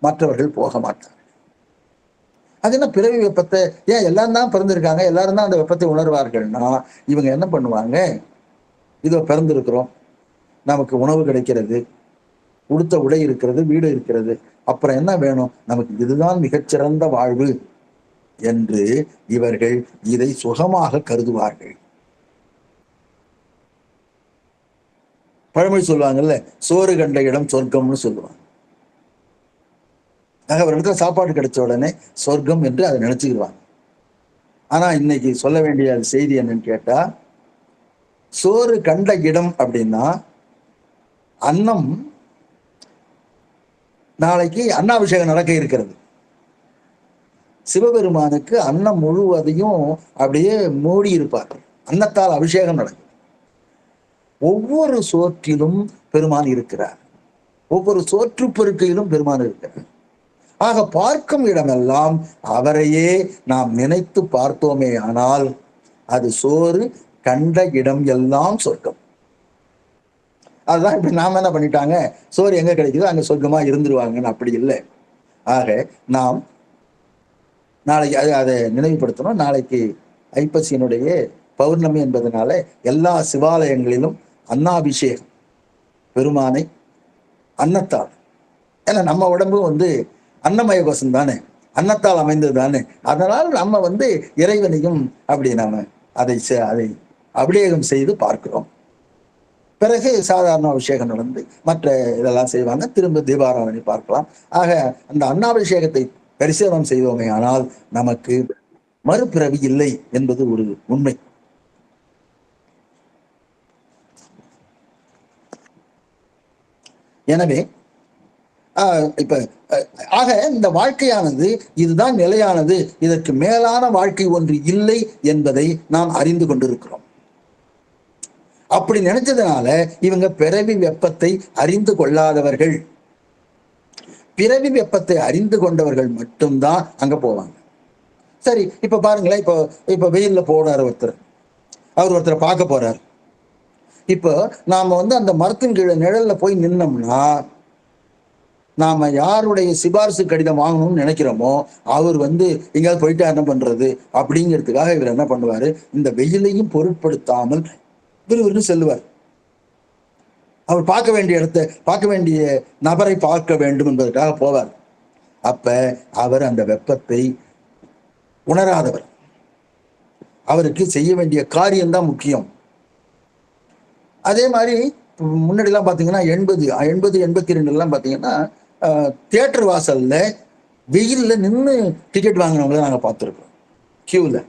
மற்றவர்கள் போக மாட்டாங்க. அது என்ன பிறவி வெப்பத்தை, ஏன் எல்லாரும் தான் பிறந்திருக்காங்க, எல்லாரும் தான் அந்த வெப்பத்தை உணர்வார்கள்னா, இவங்க என்ன பண்ணுவாங்க, இதோ பிறந்திருக்கிறோம், நமக்கு உணவு கிடைக்கிறது, உடுத்த உடை இருக்கிறது, வீடு இருக்கிறது, அப்புறம் என்ன வேணும், நமக்கு இதுதான் மிகச்சிறந்த வாழ்வு என்று இவர்கள் இதை சுகமாக கருதுவார்கள். பழமொழி சொல்லுவாங்கல்ல, சோறு கண்ட இடம் சொர்க்கம்னு சொல்லுவாங்க. ஒரு இடத்துல சாப்பாடு கிடைச்ச உடனே சொர்க்கம் என்று அதை நினைச்சுக்கிடுவாங்க. ஆனா இன்னைக்கு சொல்ல வேண்டிய செய்தி என்னன்னு கேட்டா, சோறு கண்ட இடம் அப்படின்னா அன்னம், நாளைக்கு அன்னாபிஷேகம் நடக்க இருக்கிறது. சிவபெருமானுக்கு அன்னம் முழுவதையும் அப்படியே மூடி இருப்பார், அன்னத்தால் அபிஷேகம் நடக்கும். ஒவ்வொரு சோற்றிலும் பெருமான் இருக்கிறார், ஒவ்வொரு சோற்று பெருக்கையிலும் பெருமான் இருக்கிறார். ஆக பார்க்கும் இடமெல்லாம் அவரையே நாம் நினைத்து பார்த்தோமே ஆனால் அது சோறு கண்ட இடம் எல்லாம் சொர்க்கம். அதுதான் இப்ப நாம என்ன பண்ணிட்டாங்க, சோறு எங்க கிடைக்குதோ அங்க சொர்க்கமா இருந்துருவாங்கன்னு. அப்படி இல்லை. ஆக நாம் நாளைக்கு அதை நினைவுபடுத்தணும். நாளைக்கு ஐப்பசியினுடைய பௌர்ணமி என்பதனால எல்லா சிவாலயங்களிலும் அன்னாபிஷேகம், பெருமானை அன்னத்தால். ஏன்னா நம்ம உடம்பு அன்னமய கோஷம் தானே, அன்னத்தால் அமைந்தது தானே. அதனால் நம்ம இறைவனையும் அப்படி நாம அதை அபிஷேகம் செய்து பார்க்கிறோம். பிறகு சாதாரண அபிஷேகம் நடந்து மற்ற இதெல்லாம் செய்வாங்க, திரும்ப தீபாராதனை பார்க்கலாம். ஆக அந்த அன்னாபிஷேகத்தை பரிசீலனம் செய்தோமே ஆனால் நமக்கு மறுபிறவி இல்லை என்பது ஒரு உண்மை. எனவே ஆக இந்த வாழ்க்கையானது இதுதான் நிலையானது, இதற்கு மேலான வாழ்க்கை ஒன்று இல்லை என்பதை நாம் அறிந்து கொண்டிருக்கிறோம். அப்படி நினைச்சதுனால இவங்க பிறவி வெப்பத்தை அறிந்து கொள்ளாதவர்கள். பிறவி வெப்பத்தை அறிந்து கொண்டவர்கள் மட்டும்தான் அங்க போவாங்க. சரி, இப்ப பாருங்களேன், இப்ப வெயில்ல போறாரு ஒருத்தர், அவர் ஒருத்தரை பார்க்க போறாரு. இப்போ நாம அந்த மரத்தின் கீழே நிழல்ல போய் நின்னோம்னா, நாம யாருடைய சிபாரிசு கடிதம் வாங்கணும்னு நினைக்கிறோமோ அவர் எங்கேயாவது போயிட்டா என்ன பண்றது அப்படிங்கிறதுக்காக இவர் என்ன பண்ணுவாரு, இந்த வெயிலையும் பொருட்படுத்தாமல் விறுவிறுன்னு செல்லுவார். அவர் பார்க்க வேண்டிய இடத்தை, பார்க்க வேண்டிய நபரை பார்க்க வேண்டும் என்பதற்காக போவார். அப்ப அவர் அந்த வெப்பத்தை உணராதவர். அவருக்கு செய்ய வேண்டிய காரியம்தான் முக்கியம். அதே மாதிரி முன்னாடிலாம் பார்த்தீங்கன்னா 82 பார்த்தீங்கன்னா தியேட்டர் வாசல்ல வெயில்ல நின்று டிக்கெட் வாங்கினவங்கள நாங்கள் பார்த்துருக்கோம் கியூவில்.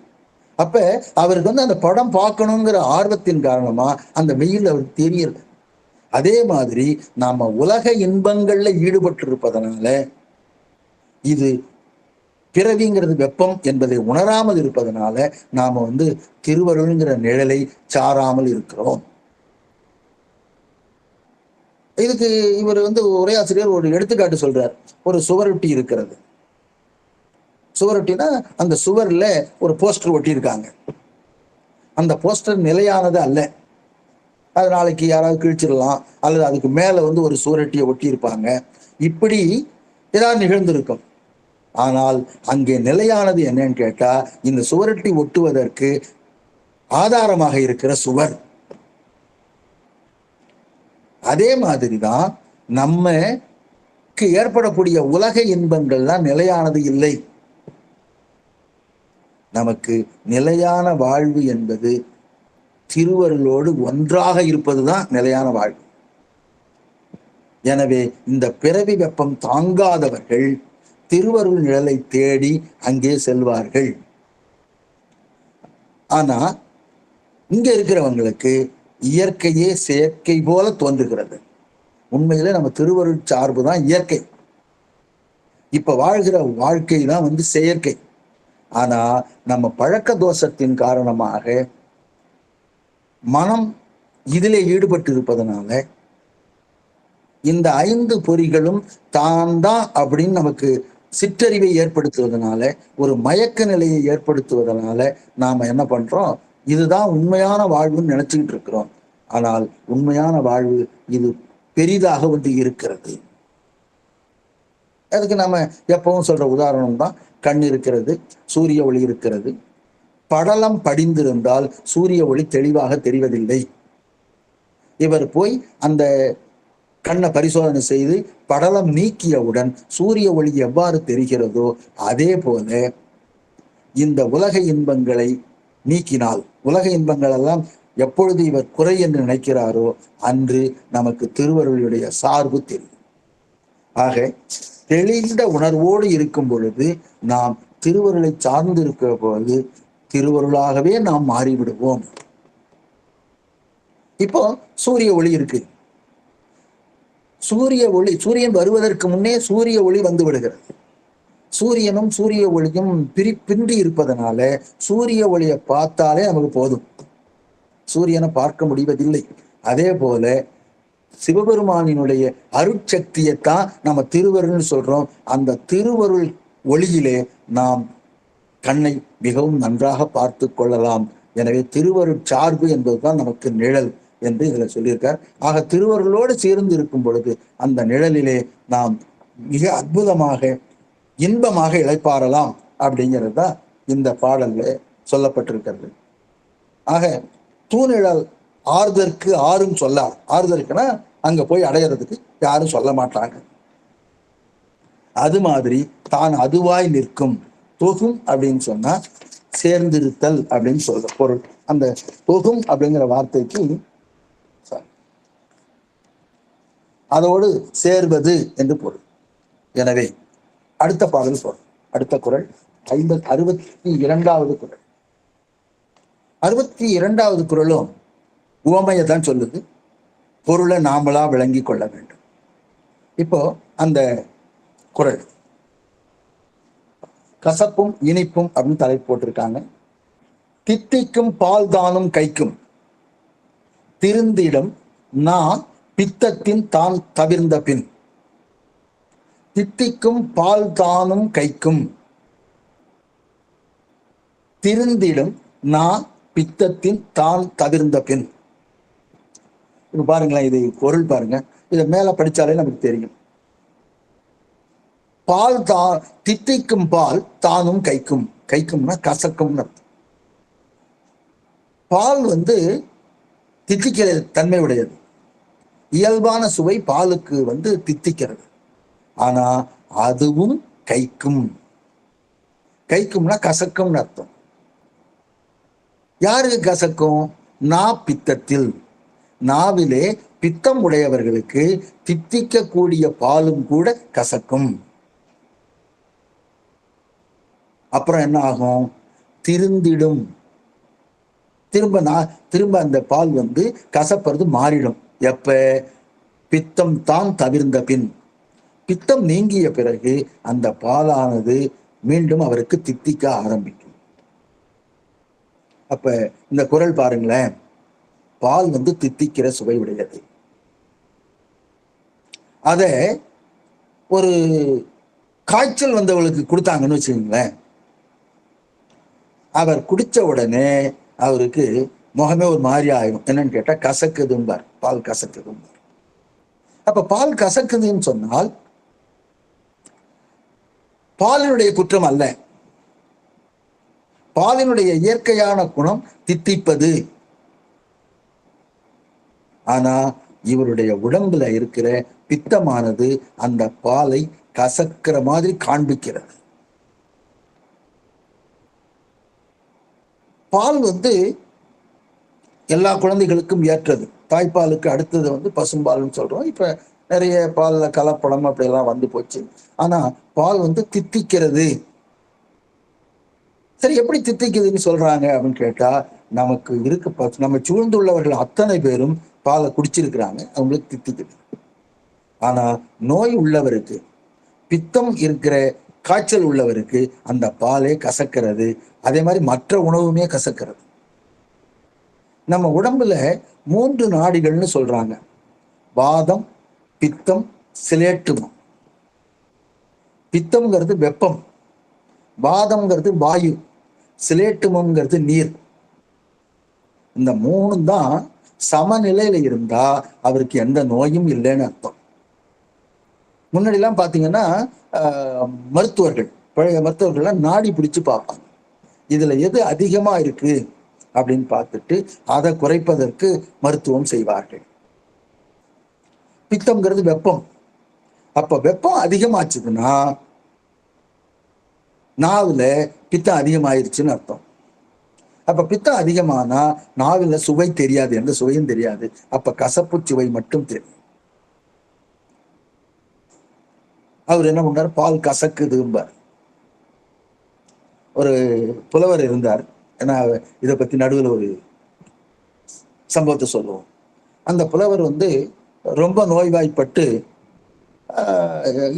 அப்ப அவருக்கு வந்து அந்த படம் பார்க்கணுங்கிற ஆர்வத்தின் காரணமா அந்த வெயில் அவருக்கு தெரியல. அதே மாதிரி நாம உலக இன்பங்கள்ல ஈடுபட்டு இருப்பதனால இது பிறவிங்கிறது வெப்பம் என்பதை உணராமல் இருப்பதனால நாம வந்து திருவருள்ங்கிற நிழலை சாராமல் இருக்கிறோம். இதுக்கு இவர் வந்து உரையாசிரியர் ஒரு எடுத்துக்காட்டு சொல்றார். ஒரு சுவரொட்டி இருக்கிறது. சுவரொட்டினா அந்த சுவர்ல ஒரு போஸ்டர் ஒட்டி இருக்காங்க. அந்த போஸ்டர் நிலையானது அல்ல. அது நாளைக்கு யாராவது கிழிச்சிடலாம், அல்லது அதுக்கு மேல வந்து ஒரு சுவரொட்டியை ஒட்டி இருப்பாங்க. இப்படி ஏதாவது நிகழ்ந்திருக்கும். ஆனால் அங்கே நிலையானது என்னன்னு கேட்டா இந்த சுவரொட்டி ஒட்டுவதற்கு ஆதாரமாக இருக்கிற சுவர். அதே மாதிரிதான் நமக்கு ஏற்படக்கூடிய உலக இன்பங்கள்லாம் நிலையானது இல்லை. நமக்கு நிலையான வாழ்வு என்பது திருவருளோடு ஒன்றாக இருப்பதுதான் நிலையான வாழ்வு. எனவே இந்த பிறவி வெப்பம் தாங்காதவர்கள் திருவருள் நிழலை தேடி அங்கே செல்வார்கள். ஆனா இங்க இருக்கிறவங்களுக்கு இயற்கையே செயற்கை போல தோன்றுகிறது. உண்மையில நம்ம திருவருள் சார்பு தான் இயற்கை. இப்ப வாழ்கிற வாழ்க்கை தான் வந்து செயற்கை. ஆனா நம்ம பழக்க தோஷத்தின் காரணமாக மனம் இதிலே ஈடுபட்டு இருப்பதனால இந்த 5 பொறிகளும் தான் அப்படின்னு நமக்கு சிற்றறிவை ஏற்படுத்துவதனால, ஒரு மயக்க நிலையை ஏற்படுத்துவதனால நாம என்ன பண்றோம், இதுதான் உண்மையான வாழ்வுன்னு நினைச்சுக்கிட்டு இருக்கிறோம். ஆனால் உண்மையான வாழ்வு இது பெரிதாக வந்து இருக்கிறது. அதுக்கு நம்ம எப்பவும் சொல்ற உதாரணம் தான், கண் இருக்கிறது, சூரிய ஒளி இருக்கிறது. படலம் படிந்திருந்தால் சூரிய ஒளி தெளிவாக தெரிவதில்லை. இவர் போய் அந்த கண்ணை பரிசோதனை செய்து படலம் நீக்கியவுடன் சூரிய ஒளி எவ்வாறு தெரிகிறதோ அதே போல இந்த உலக இன்பங்களை நீக்கினால், உலக இன்பங்கள் எல்லாம் எப்பொழுது இவர் குறை என்று நினைக்கிறாரோ அன்று நமக்கு திருவருளுடைய சார்பு தெரியும். ஆக தெளிந்த உணர்வோடு இருக்கும் பொழுது நாம் திருவருளை சார்ந்து இருக்கிற பொழுது திருவருளாகவே நாம் மாறிவிடுவோம். இப்போ சூரிய ஒளி இருக்கு. சூரியன் வருவதற்கு முன்னே சூரிய ஒளி வந்து விடுகிறது. சூரியனும் சூரிய ஒளியும் பின்றி இருப்பதனால சூரிய ஒளியை பார்த்தாலே நமக்கு போதும், சூரியனை பார்க்க முடிவதில்லை. அதே போல சிவபெருமானினுடைய அருட்சக்தியைத்தான் நம்ம திருவருள்னு சொல்றோம். அந்த திருவருள் ஒளியிலே நாம் கண்ணை மிகவும் நன்றாக பார்த்து கொள்ளலாம். எனவே திருவருள் சார்பு என்பதுதான் நமக்கு நிழல் என்று இதுல சொல்லியிருக்கார். ஆக திருவருளோடு சேர்ந்து இருக்கும் பொழுது அந்த நிழலிலே நாம் மிக அற்புதமாக இன்பமாக இளைப்பாறலாம் அப்படிங்கிறது தான் இந்த பாடல்ல சொல்லப்பட்டிருக்கிறது. ஆக தூணிழல் ஆறுதற்கு ஆறும் சொல்லார். ஆறுதற்குன்னா அங்க போய் அடையிறதுக்கு யாரும் சொல்ல மாட்டாங்க. அது மாதிரி தான் அதுவாய் நிற்கும். தொகும் அப்படின்னு சொன்னா சேர்ந்திருத்தல் அப்படின்னு சொல்ற பொருள். அந்த தொகும் அப்படிங்கிற வார்த்தைக்கு அதோடு சேர்வது என்று பொருள். எனவே அடுத்த பாடல் பொருள். அடுத்த குறள் 62வது குறள். 62வது குறளும் உவமையை தான் சொல்லுது. பொருளை நாமளா விளங்கி கொள்ள வேண்டும். இப்போ அந்த குறள் கசப்பும் இனிப்பும் அப்படின்னு தலைப்பு போட்டிருக்காங்க. தித்திக்கும் பால் தானும் கைக்கும் திருந்திடம் நான் பித்தத்தின் தான் தவிர்ந்த பின். தித்திக்கும் பால் தானும் கைக்கும் திருந்திடும் நான் பித்தத்தின் தான் தவிர்ந்த பின். இப்ப பாருங்களேன், இது பொருள் பாருங்க. இதை மேல படிச்சாலே நமக்கு தெரியும். பால் தான் தித்திக்கும் பால் தானும் தித்திக்கிற தன்மை உடையது. இயல்பான சுவை பாலுக்கு தித்திக்கிறது. ஆனா அதுவும் கைக்கும். கைக்கும்னா கசக்கும்னு அர்த்தம். யாருக்கு கசக்கும்? பித்தத்தில், நாவிலே பித்தம் உடையவர்களுக்கு தித்திக்கக்கூடிய பாலும் கூட கசக்கும். அப்புறம் என்ன ஆகும்? திருந்திடும். திரும்ப அந்த பால் கசப்பறது மாறிடும். எப்ப? பித்தம் தான் தவிர்ந்த பின். பித்தம் நீங்கிய பிறகு அந்த பாலானது மீண்டும் அவருக்கு தித்திக்க ஆரம்பிக்கும். அப்ப இந்த குறள் பாருங்களேன், பால் தித்திக்கிற சுவை உடையது. அத ஒரு காய்ச்சல் வந்தவளுக்கு கொடுத்தாங்கன்னு வச்சுக்கோங்களேன், அவர் குடிச்ச உடனே அவருக்கு முகமே ஒரு மாதிரி ஆயிடும். என்னன்னு கேட்டா கசக்குதும்பார், பால் கசக்குதும்பார். அப்ப பால் கசக்குதுன்னு சொன்னால் பாலினுடைய குற்றம் அல்ல. பாலினுடைய இயற்கையான குணம் தித்திப்பது. ஆனா இவருடைய உடம்புல இருக்கிற பித்தமானது அந்த பாலை கசக்கிற மாதிரி காண்பிக்கிறது. பால் எல்லா குழந்தைகளுக்கும் ஏற்றது. தாய்ப்பாலுக்கு அடுத்தது பசும்பால்னு சொல்றோம். இப்ப நிறைய பால்ல கலப்படம் அப்படியெல்லாம் போச்சு. ஆனா பால் தித்திக்கிறது. சரி, எப்படி தித்திக்குதுன்னு சொல்றாங்க அப்படின்னு கேட்டா, நமக்கு நம்ம சூழ்ந்துள்ளவர்கள் அத்தனை பேரும் பாலை குடிச்சிருக்கிறாங்க, அவங்களுக்கு தித்திக்குது. ஆனா நோய் உள்ளவருக்கு, பித்தம் இருக்கிற காய்ச்சல் உள்ளவருக்கு அந்த பாலே கசக்கிறது. அதே மாதிரி மற்ற உணவுமே கசக்கிறது. நம்ம உடம்புல 3 நாடிகள்னு சொல்றாங்க: வாதம், பித்தம், சிலேட்டுமம். பித்தம்ங்கிறது வெப்பம், வாதம்ங்கிறது வாயு, சிலேட்டுமம்ங்கிறது நீர். இந்த 3 தான் சமநிலையில இருந்தா அவருக்கு எந்த நோயும் இல்லைன்னு அர்த்தம். முன்னாடிலாம் பாத்தீங்கன்னா மருத்துவர்கள், பழைய மருத்துவர்கள்லாம் நாடி பிடிச்சு பார்ப்பாங்க. இதுல எது அதிகமா இருக்கு அப்படின்னு பார்த்துட்டு அதை குறைப்பதற்கு மருத்துவம் செய்வார்கள். பித்தம்ங்கிறது வெப்பம். அப்ப வெப்பம் அதிகமாச்சுதுன்னா நாவுல பித்தம் அதிகமாயிருச்சுன்னு அர்த்தம். அப்ப பித்தம் அதிகமானா நாவில சுவை தெரியாது, எந்த சுவையும் தெரியாது. அப்ப கசப்பு சுவை மட்டும் தெரியும். அவர் என்ன பண்ணார்? பால் கசக்குதும்பார். ஒரு புலவர் இருந்தார். ஏன்னா இதை பத்தி நடுவில் ஒரு சம்பவத்தை சொல்லுவோம். அந்த புலவர் ரொம்ப நோய்வாய்ப்பட்டு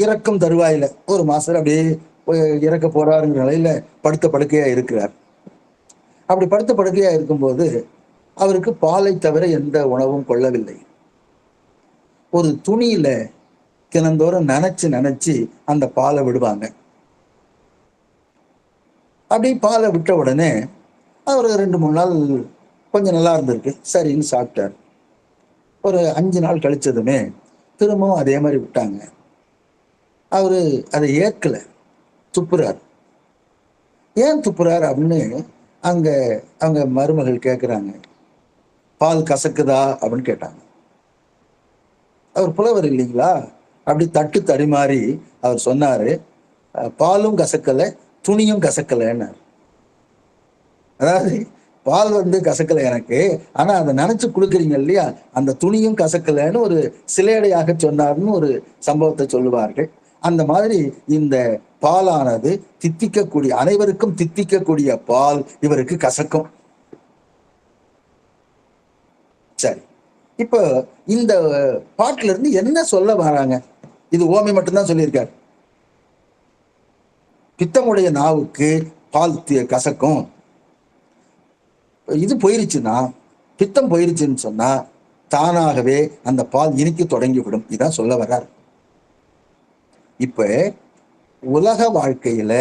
இறக்கும் தருவாயில, ஒரு மாசம் அப்படியே இறக்க போறாருங்கிற நிலையில படுத்த படுக்கையா இருக்கிறார். அப்படி படுத்த படுக்கையா இருக்கும்போது அவருக்கு பாலை தவிர எந்த உணவும் கொள்ளவில்லை. ஒரு துணியில தினந்தோறும் நினைச்சு அந்த பாலை விடுவாங்க. அப்படி பாலை விட்ட உடனே அவர் 2-3 நாள் கொஞ்சம் நல்லா இருந்திருக்கு, சரின்னு சாப்பிட்டார். ஒரு 5 நாள் கழிச்சதுமே திரும்பவும் அதே மாதிரி விட்டாங்க. அவரு அதை ஏற்கல, துப்புறார். ஏன் துப்புறார் அப்படின்னு அவங்க மருமகள் கேட்குறாங்க. பால் கசக்குதா அப்படின்னு கேட்டாங்க. அவர் புலவர் இல்லைங்களா, அப்படி தட்டு தடிமாறி அவர் சொன்னாரு, பாலும் கசக்கல, துணியும் கசக்கலைன்னார். அதாவது பால் கசக்கலை எனக்கு, ஆனா அதை நினைச்சு கொடுக்குறீங்க இல்லையா, அந்த துணியும் கசக்கலைன்னு ஒரு சிலேடையாக சொன்னார்னு ஒரு சம்பவத்தை சொல்லுவார்கள். அந்த மாதிரி இந்த பாலானது தித்திக்கக்கூடிய, அனைவருக்கும் தித்திக்கக்கூடிய பால் இவருக்கு கசக்கும். சரி, இப்ப இந்த பாட்டுல இருந்து என்ன சொல்ல வராங்க? இது ஓமை மட்டும்தான் சொல்லியிருக்காரு. பித்தமுடைய நாவுக்கு பால் கசக்கும், இது போயிருச்சுன்னா, பித்தம் போயிருச்சுன்னு சொன்னா தானாகவே அந்த பால் இனிக்க தொடங்கிவிடும். இதான் சொல்ல வர்றார். இப்ப உலக வாழ்க்கையில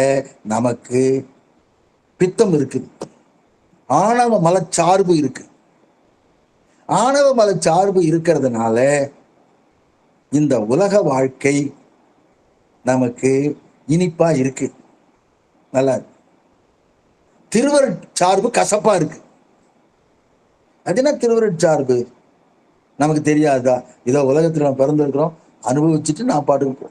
நமக்கு பித்தம் இருக்குது, ஆணவ மலச்சார்பு இருக்கு. ஆணவ மலச்சார்பு இருக்கிறதுனால இந்த உலக வாழ்க்கை நமக்கு இனிப்பா இருக்கு, நல்லா இருக்கு. திருவருட் சார்பு கசப்பா இருக்கு. அது என்ன திருவருட்சார்பு? நமக்கு தெரியாதா? இதோ உலகத்துல நம்ம பிறந்திருக்கிறோம், அனுபவிச்சுட்டு நான் பாட்டுக்கு போ,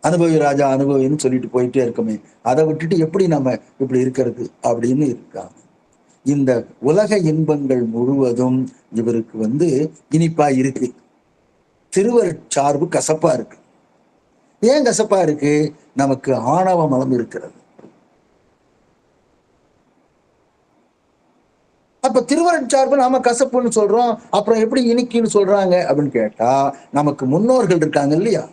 அனுபவி ராஜா அனுபவின்னு சொல்லிட்டு போயிட்டே இருக்கோமே, அதை விட்டுட்டு எப்படி நம்ம இப்படி இருக்கிறது அப்படின்னு இருக்காங்க. இந்த உலக இன்பங்கள் முழுவதும் இவருக்கு இனிப்பா இருக்கு, திருவருட்சார்பு கசப்பா இருக்கு. ஏன் கசப்பா இருக்கு? நமக்கு ஆணவ மலம் இருக்கிறது. அப்ப திருவருட்சார்பு நாம கசப்புன்னு சொல்றோம், அப்புறம் எப்படி இனிக்குன்னு சொல்றாங்க அப்படின்னு கேட்டா, நமக்கு முன்னோர்கள் இருக்காங்க இல்லையா,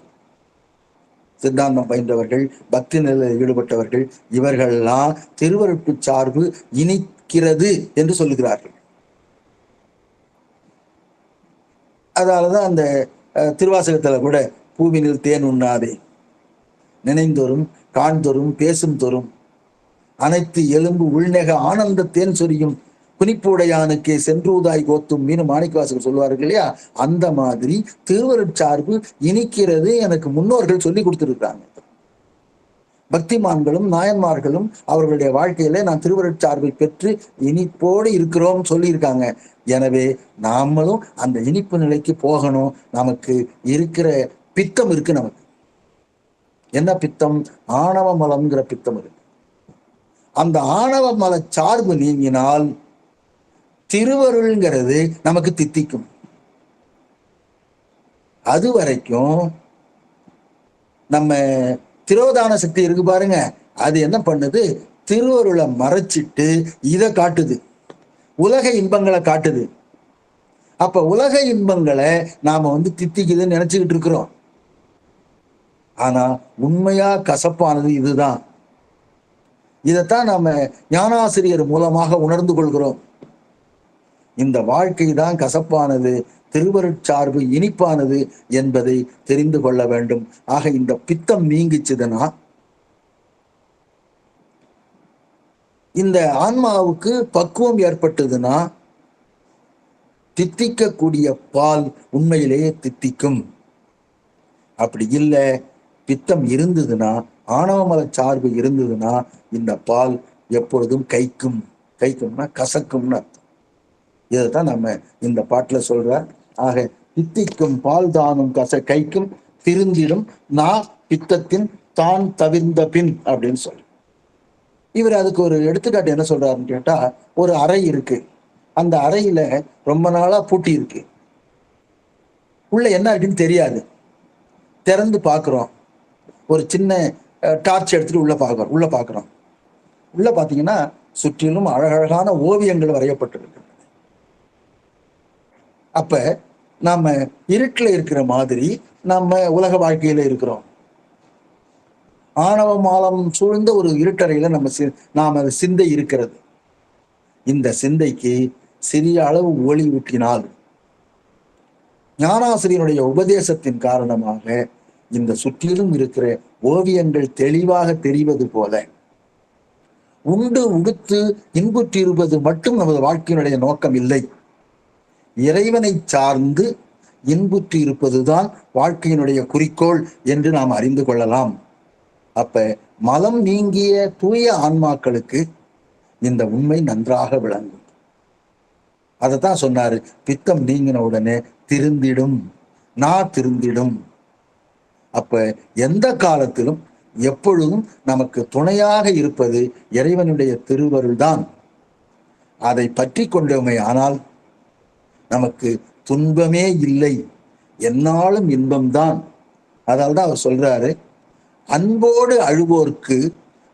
சித்தாந்தம் பயின்றவர்கள், பக்தி நிலையில் ஈடுபட்டவர்கள், இவர்கள்லாம் திருவருட்பு சார்பு இனிக்கிறது என்று சொல்லுகிறார்கள். அதனாலதான் அந்த திருவாசகத்துல கூட பூவினில் தேன் உண்ணாதே, நினைந்தோறும் காண்தோறும் பேசும் தோறும் அனைத்து எலும்பு உள்நெக ஆனந்த தேன் சொரியும் குனிப்புடையானுக்கே சென்றூதாய் கோத்தும் மீனு மாணிக்கவாசகர் சொல்லுவார்கள் இல்லையா, அந்த மாதிரி திருவருட்சார்பு இனிக்கிறது எனக்கு முன்னோர்கள் சொல்லி கொடுத்துருக்காங்க. பக்திமான்களும் நாயன்மார்களும் அவர்களுடைய வாழ்க்கையில நான் திருவருட்சார்பை பெற்று இனிப்போடு இருக்கிறோம் சொல்லியிருக்காங்க. எனவே நாமளும் அந்த இனிப்பு நிலைக்கு போகணும். நமக்கு இருக்கிற பித்தம் இருக்கு. நமக்கு என்ன பித்தம்? ஆணவ மலம்ங்கிற பித்தம் இருக்கு. அந்த ஆணவ மல சார்பு நீங்கினால் திருவருள்ங்கிறது நமக்கு தித்திக்கும். அது வரைக்கும் நம்ம திரோதான சக்தி இருக்கு பாருங்க, அது என்ன பண்ணுது? திருவருளை மறைச்சிட்டு இதை காட்டுது, உலக இன்பங்களை காட்டுது. அப்ப உலக இன்பங்களை நாம தித்திக்குதுன்னு நினைச்சுக்கிட்டு இருக்கிறோம். ஆனா உண்மையா கசப்பானது இதுதான். இதைத்தான் நாம ஞானாசிரியர் மூலமாக உணர்ந்து கொள்கிறோம். இந்த வாழ்க்கை தான் கசப்பானது, திருவருட்சார்பு இனிப்பானது என்பதை தெரிந்து கொள்ள வேண்டும். ஆக இந்த பித்தம் நீங்கிச்சுதுன்னா, இந்த ஆன்மாவுக்கு பக்குவம் ஏற்பட்டதுன்னா, தித்திக்கக்கூடிய பால் உண்மையிலேயே தித்திக்கும். அப்படி இல்லை, பித்தம் இருந்ததுன்னா, ஆணவமல சார்பு இருந்ததுன்னா, இந்த பால் எப்பொழுதும் கைக்கும். கைக்கும்னா கசக்கும்னு அர்த்தம். இதைத்தான் நம்ம இந்த பாட்டுல சொல்ற. ஆக தித்திக்கும் பால் தானும் கைக்கும் திருந்திடும் நான் பித்தத்தின் தான் தவிர்ந்த பின் அப்படின்னு சொல்லு. இவர் அதுக்கு ஒரு எடுத்துக்காட்டு என்ன சொல்றாருன்னு கேட்டா, ஒரு அறை இருக்கு, அந்த அறையில ரொம்ப நாளா பூட்டி இருக்கு, உள்ள என்ன இருக்குன்னு தெரியாது. திறந்து பார்க்குறோம், ஒரு சின்ன டார்ச் எடுத்துட்டு உள்ள பார்க்குறோம். உள்ள பார்த்தீங்கன்னா சுற்றிலும் அழகழகான ஓவியங்கள் வரையப்பட்டிருக்கு. அப்ப நாம இருட்டில் இருக்கிற மாதிரி நம்ம உலக வாழ்க்கையில இருக்கிறோம். ஆணவ மாலம் சூழ்ந்த ஒரு இருட்டறையில நாம சிந்தை இருக்கிறது. இந்த சிந்தைக்கு சிறிய அளவு ஒளி ஊற்றினால், ஞானாசிரியனுடைய உபதேசத்தின் காரணமாக இந்த சுற்றிலும் இருக்கிற ஓவியங்கள் தெளிவாக தெரிவது போல, உண்டு உடுத்து இன்புற்றிருப்பது மட்டும் நமது வாழ்க்கையினுடைய நோக்கம் இல்லை. இறைவனை சார்ந்து இன்புற்றி இருப்பதுதான் வாழ்க்கையினுடைய குறிக்கோள் என்று நாம் அறிந்து கொள்ளலாம். அப்ப மலம் நீங்கிய தூய ஆன்மாக்களுக்கு இந்த உண்மை நன்றாக விளங்கும். அதைத்தான் சொன்னாரு, பித்தம் நீங்கின உடனே திருந்திடும், நான் திருந்திடும். அப்ப எந்த காலத்திலும் எப்பொழுதும் நமக்கு துணையாக இருப்பது இறைவனுடைய திருவருள் தான். அதை பற்றி கொண்டோமே ஆனால் நமக்கு துன்பமே இல்லை, என்னாலும் இன்பம்தான். அதனால்தான் அவர் சொல்றாரு, அன்போடு அழுவோர்க்கு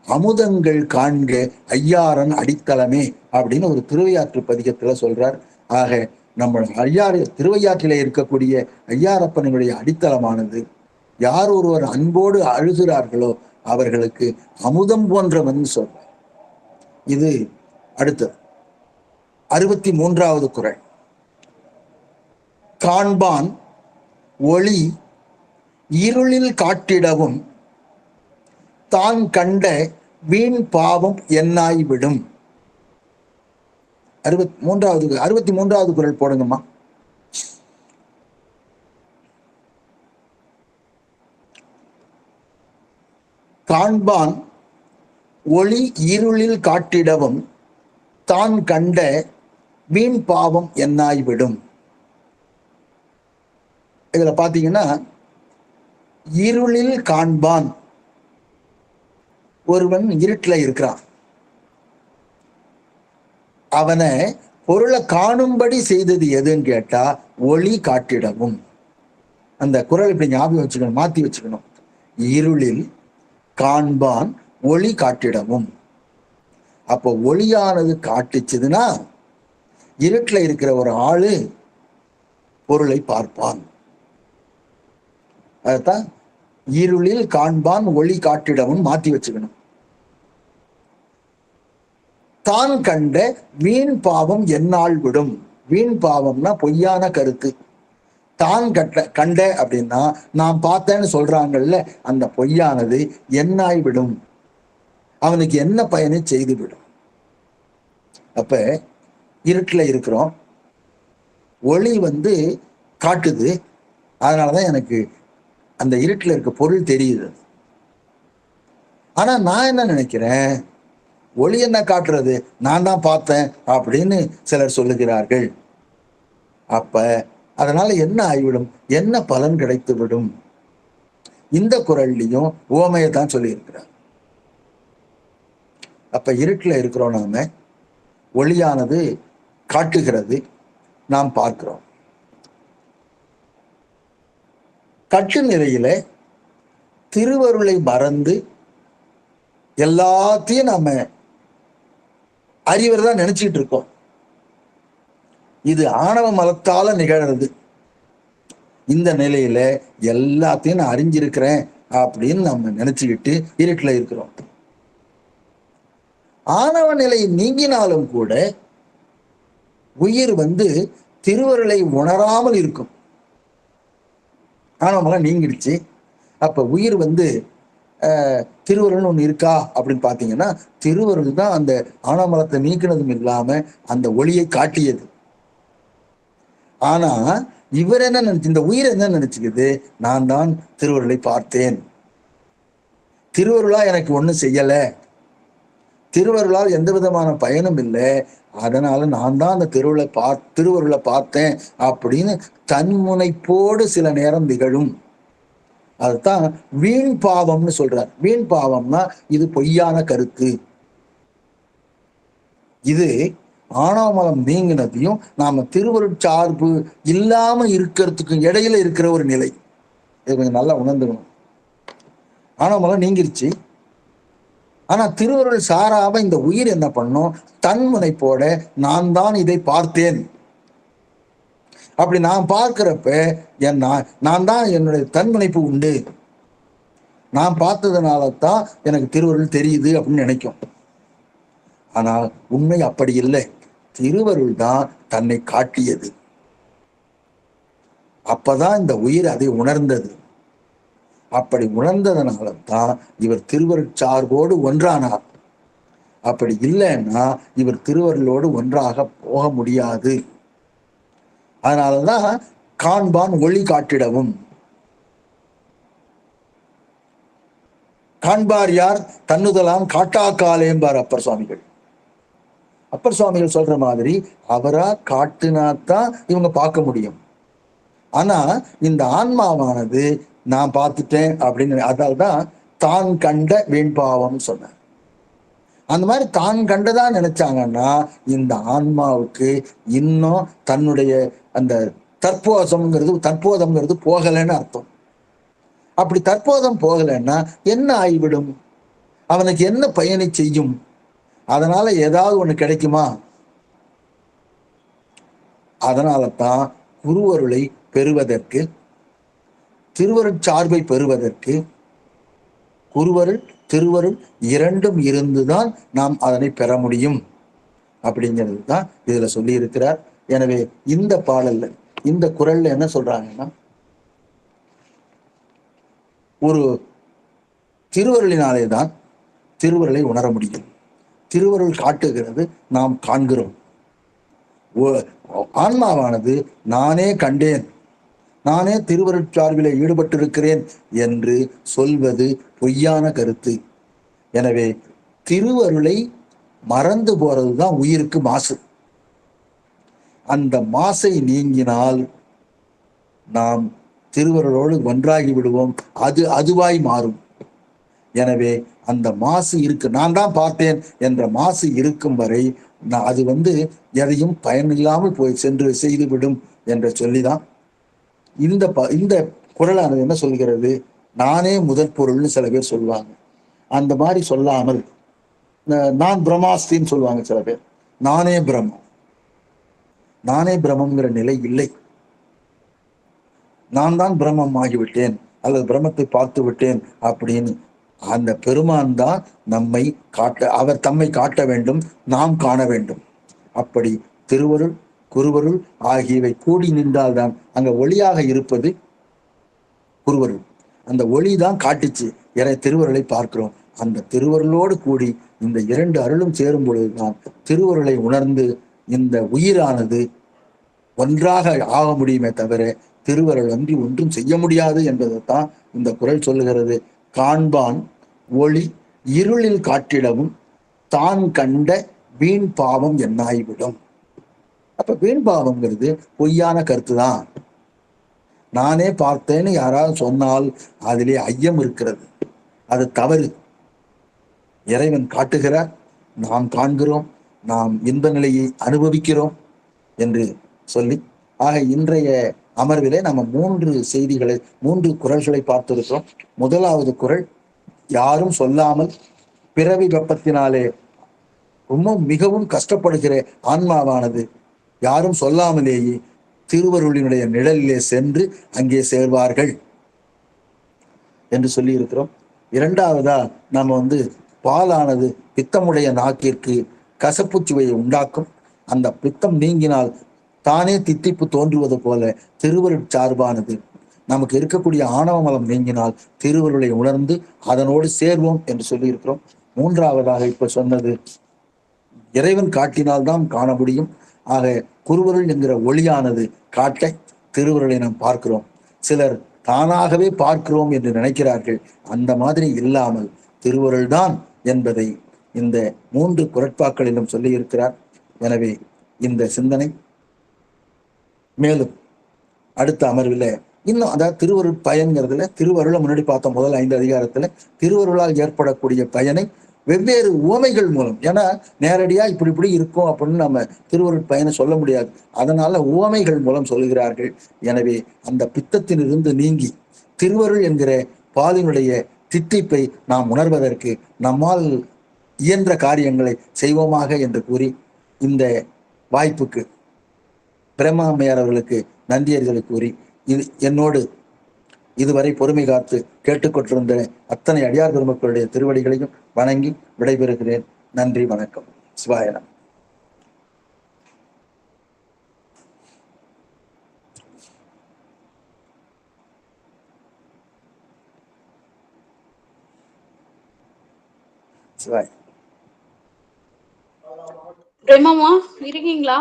அமுதங்கள் காண்க ஐயாரன் அடித்தளமே அப்படின்னு ஒரு திருவையாற்று பதிகத்துல சொல்றார். ஆக நம்ம திருவையாற்றிலே இருக்கக்கூடிய ஐயாரப்பனுடைய அடித்தளமானது யார் ஒருவர் அன்போடு அழுகிறார்களோ அவர்களுக்கு அமுதம் போன்றவன் சொல்றார். இது அடுத்தது 63வது குறள். காண்பான் ஒளி இருளில் காட்டிடவும் தான் கண்ட வீண் பாவம் என்னாய் விடும். 63வது குறள் போடுங்கம்மா. காண்பான் ஒளி இருளில் காட்டிடவும் தான் கண்ட வீண் பாவம் என்னாய்விடும். இதுல பாத்தீங்கன்னா, இருளில் காண்பான். ஒருவன் இருட்டுல இருக்கிறான், அவனை பொருளை காணும்படி செய்தது எதுன்னு கேட்டா ஒளி காட்டிடவும். அந்த குறள் இப்படி ஞாபகம் வச்சுக்கணும், மாத்தி வச்சுக்கணும். இருளில் காண்பான் ஒளி காட்டிடவும். அப்போ ஒளியானது காட்டுச்சுதுன்னா இருட்டுல இருக்கிற ஒரு ஆளு பொருளை பார்ப்பான். அதுதான் இருளில் காண்பான் ஒளி காட்டிடவும் மாத்தி வச்சுக்கணும். தான் கண்ட வீண் பாவம் என்னால் விடும். வீண் பாவம்னா பொய்யான கருத்து. தான் கண்ட அப்படின்னா நான் பார்த்தேன்னு சொல்றாங்கல்ல, அந்த பொய்யானது என்னாய் விடும், அவனுக்கு என்ன பயனை செய்து விடும். அப்ப இருட்டுல இருக்கிறோம், ஒளி காட்டுது, அதனாலதான் எனக்கு அந்த இருட்டுல இருக்க பொருள் தெரியுது. ஆனா நான் என்ன நினைக்கிறேன், ஒளி என்ன காட்டுறது, நான் தான் பார்த்தேன் அப்படின்னு சிலர் சொல்லுகிறார்கள். அப்ப அதனால என்ன ஆகிவிடும், என்ன பலன் கிடைத்து விடும்? இந்த குறள்லையும் உவமையை தான் சொல்லி இருக்கிறார். அப்ப இருட்டுல இருக்கிறோம், நாம ஒளியானது காட்டுகிறது, நாம் பார்க்கிறோம். கட்டு நிலையில திருவருளை மறந்து எல்லாத்தையும் நாம அறிவர் தான் நினைச்சுக்கிட்டு இருக்கோம். இது ஆணவ மலத்தால நிகழ்றது. இந்த நிலையில எல்லாத்தையும் நான் அறிஞ்சிருக்கிறேன் அப்படின்னு நம்ம நினைச்சுக்கிட்டு இருட்டுல இருக்கிறோம். ஆணவ நிலை நீங்கினாலும் கூட உயிர் திருவருளை உணராமல் இருக்கும். ஆணவமெல்லாம் நீங்கிடுச்சு. அப்ப உயிர் திருவருள்னு ஒண்ணு இருக்கா அப்படின்னு பாத்தீங்கன்னா, திருவருள் தான் அந்த ஆணவமலத்தை நீக்கினதும் இல்லாம அந்த ஒளியை காட்டியது. ஆனா இவர் என்ன நினைச்சு, இந்த உயிர் என்ன நினைச்சுக்குது, நான் தான் திருவருளை பார்த்தேன், திருவருளா எனக்கு ஒண்ணும் செய்யல, திருவருளால் எந்த விதமான பயனும் இல்லை, அதனால நான் தான் அந்த திருவருளை பார்த்தேன் அப்படின்னு தன்முனைப்போடு சில நேரம் நிகழும். அதுதான் வீண் பாவம்னு சொல்றார். வீண் பாவம்னா இது பொய்யான கருத்து. இது ஆணவமலம் நீங்கினதையும் நாம திருவருட்சார்பு இல்லாம இருக்கிறதுக்கு இடையில இருக்கிற ஒரு நிலை. இது கொஞ்சம் நல்லா உணர்ந்துக்கணும். ஆணவமலம் நீங்கிருச்சு, ஆனா திருவருள் சாராம இந்த உயிர் என்ன பண்ணும், தன்முனைப்போட நான் தான் இதை பார்த்தேன். அப்படி நான் பார்க்கிறப்ப நான் தான் என்னுடைய தன்முனைப்பு உண்டு, நான் பார்த்ததுனால தான் எனக்கு திருவருள் தெரியுது அப்படின்னு நினைக்கும். ஆனால் உண்மை அப்படி இல்லை. திருவருள் தான் தன்னை காட்டியது. அப்பதான் இந்த உயிர் அதை உணர்ந்தது. அப்படி உணர்ந்ததனால தான் இவர் திருவருட்சார்போடு ஒன்றானார். அப்படி இல்லைன்னா இவர் திருவருளோடு ஒன்றாக போக முடியாது. அதனாலதான் காண்பான் ஒளி காட்டிடவும். காண்பார் யார், தன்னுதலாம் காட்டாக்காலேம்பார் அப்பர் சுவாமிகள். அப்பர் சுவாமிகள் சொல்ற மாதிரி அவரா காட்டுனாத்தான் இவங்க பார்க்க முடியும். ஆனா இந்த ஆன்மாவானது நான் பார்த்துட்டேன் அப்படின்னு, அதால்தான் தான் கண்ட வீண்பாவம் சொன்னார். அந்த மாதிரி தான் கண்டதா நினைச்சாங்கன்னா இந்த ஆன்மாவுக்கு இன்னும் தன்னுடைய அந்த தற்போதம்ங்கிறது போகலைன்னு அர்த்தம். அப்படி தற்போதம் போகலைன்னா என்ன ஆகிவிடும், அவனுக்கு என்ன பயனை செய்யும், அதனால ஏதாவது ஒண்ணு கிடைக்குமா? அதனால தான் குருவருளை பெறுவதற்கு, திருவருட்சார்பை பெறுவதற்கு குருவருள் திருவருள் இரண்டும் இருந்துதான் நாம் அதனை பெற முடியும் அப்படிங்கிறது தான் இதுல சொல்லி இருக்கிறார். எனவே இந்த பாடல்ல, இந்த குறள்ல என்ன சொல்றாங்கன்னா, ஒரு திருவருளினாலே தான் திருவருளை உணர முடியும். திருவருள் காட்டுகிறது, நாம் காண்கிறோம். ஆன்மாவானது நானே கண்டேன், நானே திருவருட்சார்பிலே ஈடுபட்டிருக்கிறேன் என்று சொல்வது பொய்யான கருத்து. எனவே திருவருளை மறந்து போறதுதான் உயிருக்கு மாசு. அந்த மாசை நீங்கினால் நாம் திருவருளோடு ஒன்றாகி விடுவோம். அது அதுவாய் மாறும். எனவே அந்த மாசு இருக்கு, நான் தான் பார்த்தேன் என்ற மாசு இருக்கும் வரை அது எதையும் பயனில்லாமல் போய் சென்று செய்துவிடும் என்று சொல்லிதான் இந்த குறளானது என்ன சொல்கிறது, நானே முதற் பொருள்னு சில பேர் சொல்லுவாங்க. அந்த மாதிரி சொல்லாமல் நான் பிரம்மாஸ்தின்னு சொல்லுவாங்க சில பேர். நானே பிரம்மம், நானே பிரம்மங்கிற நிலை இல்லை. நான் தான் பிரம்மம் ஆகிவிட்டேன் அல்லது பிரம்மத்தை பார்த்து விட்டேன் அப்படின்னு அந்த பெருமான் தான் நம்மை காட்ட, அவர் தம்மை காட்ட வேண்டும், நாம் காண வேண்டும். அப்படி திருவருள் குருவருள் ஆகியவை கூடி நின்றால்தான் அங்க ஒளியாக இருப்பது குருவருள். அந்த ஒளி தான் காட்டுச்சு திருவருளை பார்க்கிறோம். அந்த திருவருளோடு கூடி இந்த இரண்டு அருளும் சேரும் பொழுதுதான் திருவருளை உணர்ந்து இந்த உயிரானது ஒன்றாக ஆக முடியுமே தவிர திருவருள் அன்றி ஒன்றும் செய்ய முடியாது என்பதைத்தான் இந்த குறள் சொல்லுகிறது. காண்பான் ஒளி இருளில் காட்டிடவும் தான் கண்ட வீண் பாவம் என்னாய்விடும். அப்ப வீண் பாவம்ங்கிறது பொய்யான கருத்து தான். நானே பார்த்தேன்னு யாராவது சொன்னால் அதிலே ஐயம் இருக்கிறது, அது தவறு. இறைவன் காட்டுகிறார், நாம் காண்கிறோம், நாம் இன்ப நிலையை அனுபவிக்கிறோம் என்று சொல்லி, ஆக இன்றைய அமர்விலே நம்ம 3 செய்திகளை 3 குறள்களை பார்த்திருக்கிறோம். முதலாவது குறள், யாரும் சொல்லாமல் பிறவி வெப்பத்தினாலே மிகவும் கஷ்டப்படுகிற ஆன்மாவானது யாரும் சொல்லாமலேயே திருவருளினுடைய நிழலிலே சென்று அங்கே சேர்வார்கள் என்று சொல்லி இருக்கிறோம். இரண்டாவதா நம்ம பாலானது பித்தமுடைய நாக்கிற்கு கசப்பு சுவையை உண்டாக்கும். அந்த பித்தம் நீங்கினால் தானே தித்திப்பு தோன்றுவது போல திருவருட் சார்பானது நமக்கு இருக்கக்கூடிய ஆணவ மலம் நீங்கினால் திருவருளை உணர்ந்து அதனோடு சேர்வோம் என்று சொல்லி இருக்கிறோம். மூன்றாவதாக இப்ப சொன்னது, இறைவன் காட்டினால்தான் காண முடியும். ஆக குருவருள் என்கிற ஒளியானது காட்ட திருவருளை நாம் பார்க்கிறோம். சிலர் தானாகவே பார்க்கிறோம் என்று நினைக்கிறார்கள். அந்த மாதிரி இல்லாமல் திருவருள் தான் என்பதை இந்த 3 குறட்பாக்களிலும் சொல்லி இருக்கிறார். எனவே இந்த சிந்தனை மேலும் அடுத்த அமர்வில் இன்னும், அதாவது திருவருள் பயன்கிறதுல திருவருளை முன்னாடி பார்த்தோம். முதல் 5 அதிகாரத்துல திருவருளால் ஏற்படக்கூடிய பயனை வெவ்வேறு உவமைகள் மூலம், ஏன்னா நேரடியா இப்படி இருக்கும் அப்படின்னு நம்ம திருவருள் பயனை சொல்ல முடியாது. அதனால உவமைகள் மூலம் சொல்லுகிறார்கள். எனவே அந்த பித்தத்திலிருந்து நீங்கி திருவருள் என்கிற பாலினுடைய தித்திப்பை நாம் உணர்வதற்கு நம்மால் இயன்ற காரியங்களை செய்வோமாக என்று கூறி, இந்த வாய்ப்புக்கு பிரம்மாமையார் அவர்களுக்கு நன்றியர்களை கூறி, என்னோடு இதுவரை பொறுமை காத்து கேட்டுக்கொண்டிருந்த அத்தனை அடியார் பெருமக்களுடைய திருவடிகளையும் வணங்கி விடைபெறுகிறேன். நன்றி, வணக்கம். சிவாயனம். சிவாய். பிரேமாமா இருக்கீங்களா?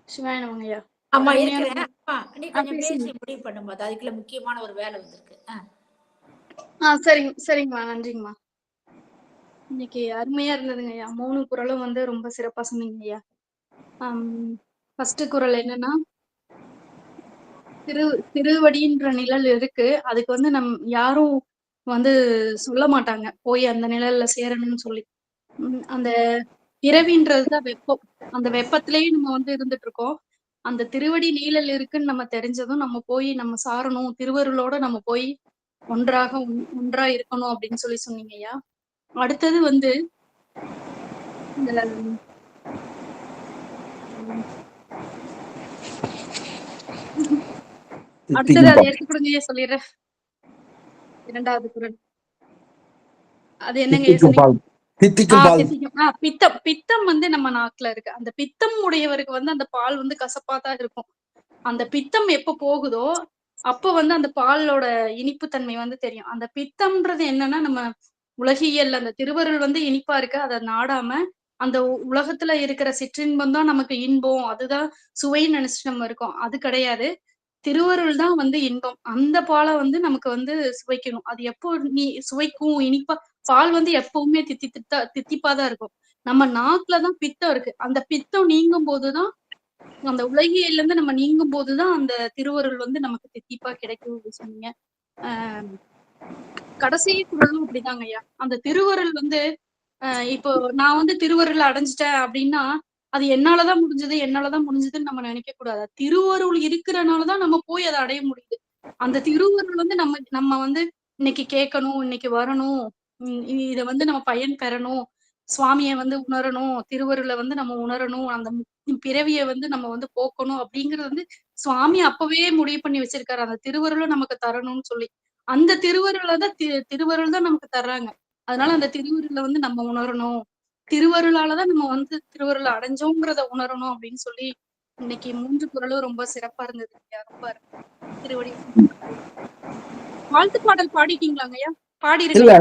சிவாயனம் ஐயா. ஆமா இருக்கிறேன். நீ கொஞ்சம் பேசி முடிவு பண்ணும்போது அதுக்குள்ள முக்கியமான ஒரு வேலை வந்திருக்கு. சரிங்கம்மா, நன்றிங்கம்மா. இன்னைக்கு அருமையா இருந்ததுங்க ஐயா. 3 குறளும் ரொம்ப சிறப்பா சொன்னீங்க ஐயா. ஃபர்ஸ்ட் குறள் என்னன்னா, திருவடின்ற நிழல் இருக்கு, அதுக்கு நம் யாரும் சொல்ல மாட்டாங்க போய் அந்த நிழல்ல சேரணும்னு சொல்லி. அந்த பிறவின்றதுதான் வெப்பம். அந்த வெப்பத்திலேயே நம்ம இருந்துட்டு இருக்கோம். அந்த திருவடி நீழல் இருக்குன்னு நம்ம தெரிஞ்சதும் நம்ம போய் நம்ம சாரணும், திருவருளோட நம்ம போய் ஒன்றா இருக்கணும் அப்படின்னு சொல்லி சொன்னீங்க ஐயா. அடுத்தது இந்த அடுத்தது அதை எடுத்து கொடுங்க சொல்லிடுறேன். 2வது குறள் அது என்னங்க? பித்தம் நம்ம நாக்குல இருக்கு. அந்த பித்தம் உடையவருக்கு அந்த பால் கசப்பா தான் இருக்கும். அந்த பித்தம் எப்ப போகுதோ அப்ப அந்த பாலோட இனிப்பு தன்மை தெரியும். அந்த பித்தம்ன்றது என்னன்னா, நம்ம உலகியல் அந்த திருவருள் இனிப்பா இருக்கு, அதை நாடாம அந்த உலகத்துல இருக்கிற சிற்றின்பம் தான் நமக்கு இன்பம், அதுதான் சுவைன்னு நினைச்சிட்டு நம்ம இருக்கோம். அது கிடையாது. திருவருள் தான் இன்பம். அந்த பாலை நமக்கு சுவைக்கணும். அது எப்போ நீ சுவைக்கும், இனிப்பா பால் வந்து எப்பவுமே தித்திப்பாதான் இருக்கும். நம்ம நாக்குலதான் பித்தம் இருக்கு. அந்த பித்தம் நீங்கும் போதுதான், அந்த உலகியல்ல இருந்து நம்ம நீங்கும் போதுதான் அந்த திருவருள் வந்து நமக்கு தித்திப்பா கிடைக்கும் அப்படின்னு சொன்னீங்க. கடைசி குறளும் அப்படிதாங்க ஐயா. அந்த திருவருள் வந்து இப்போ நான் வந்து திருவருள் அடைஞ்சிட்டேன் அப்படின்னா அது என்னாலதான் முடிஞ்சதுன்னு நம்ம நினைக்க கூடாது. திருவருள் இருக்கிறனாலதான் நம்ம போய் அதை அடைய முடியுது. அந்த திருவருள் வந்து நம்ம வந்து இன்னைக்கு கேட்கணும், இன்னைக்கு வரணும், இத வந்து நம்ம பயன் பெறணும், சுவாமிய வந்து உணரணும், திருவருளை வந்து நம்ம உணரணும், அந்த பிறவிய வந்து நம்ம வந்து போக்கணும் அப்படிங்கறது வந்து சுவாமி அப்பவே முடிவு பண்ணி வச்சிருக்காரு. அந்த திருவருளை நமக்கு தரணும்னு சொல்லி. அந்த திருவருளை தான் திருவருள் தான் நமக்கு தர்றாங்க. அதனால அந்த திருவருளை வந்து நம்ம உணரணும், திருவருளாலதான் நம்ம வந்து திருவருளை அடைஞ்சோங்கிறத உணரணும் அப்படின்னு சொல்லி இன்னைக்கு 3 குறளும் ரொம்ப சிறப்பா இருந்தது. ரொம்ப திருவடி வாழ்த்து பாடல் பாடிட்டீங்களாங்க ஐயா? பாடிருங்க.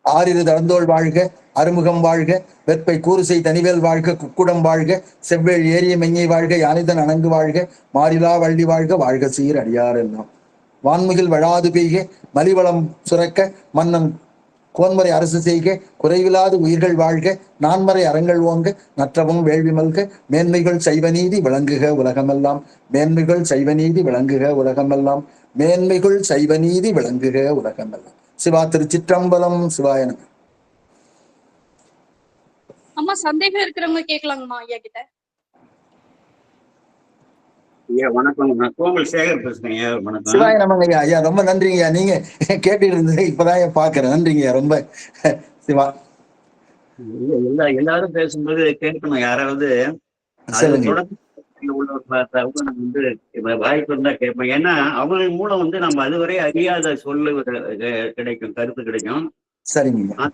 ஆறிரு தடந்தோள் வாழ்க, அருமுகம் வாழ்க, வெப்பை கூறுசை தனிவேல் வாழ்க, குக்குடம் வாழ்க, செவ்வேள் ஏரிய மெஞ்ஞை வாழ்க, யானைதன் அணங்கு வாழ்க, மாறிலா வள்ளி வாழ்க, வாழ்க சீர் அடியார் எல்லாம். வான்மிகில் வழாது பெய்க, மலிவளம் சுரக்க, மன்னன் கோன்முறை அரசு செய்க, குறைவிலாது உயிர்கள் வாழ்க, நான்மறை அறங்கள் ஓங்க, நற்றவும் வேள்வி மல்க, மேன்மைகள் சைவநீதி விளங்குக உலகமெல்லாம், மேன்மைகள் சைவநீதி விளங்குக உலகமெல்லாம், மேன்மைகள் சைவநீதி விளங்குக உலகமெல்லாம். சிவா திருச்சிற்றம்பலம். சிவாய நம. அம்மா சந்தேகம் இருக்கிறவங்க கேட்கலாங்கம்மா ஐயா கிட்ட. ஐயா வணக்கம், நான் கோமல் சேகர் பேசுறேன். வணக்கம். சிவாய நமங்க ஐயா. ஐயா ரொம்ப நன்றிங்க ஐயா. நீங்க கேட்டுட்டு இருந்தது இப்பதான் பாக்குறேன். நன்றிங்க ஐயா ரொம்ப. சிவா எல்லாரும் பேசும்போது கேட்கணும். யாராவது வந்து வாய்ப்பு இருந்தா கேட்பேன். ஏன்னா அவங்க மூலம் வந்து நம்ம அதுவரை அறியாத சொல்லு கிடைக்கும், கருத்து கிடைக்கும். சரிங்க.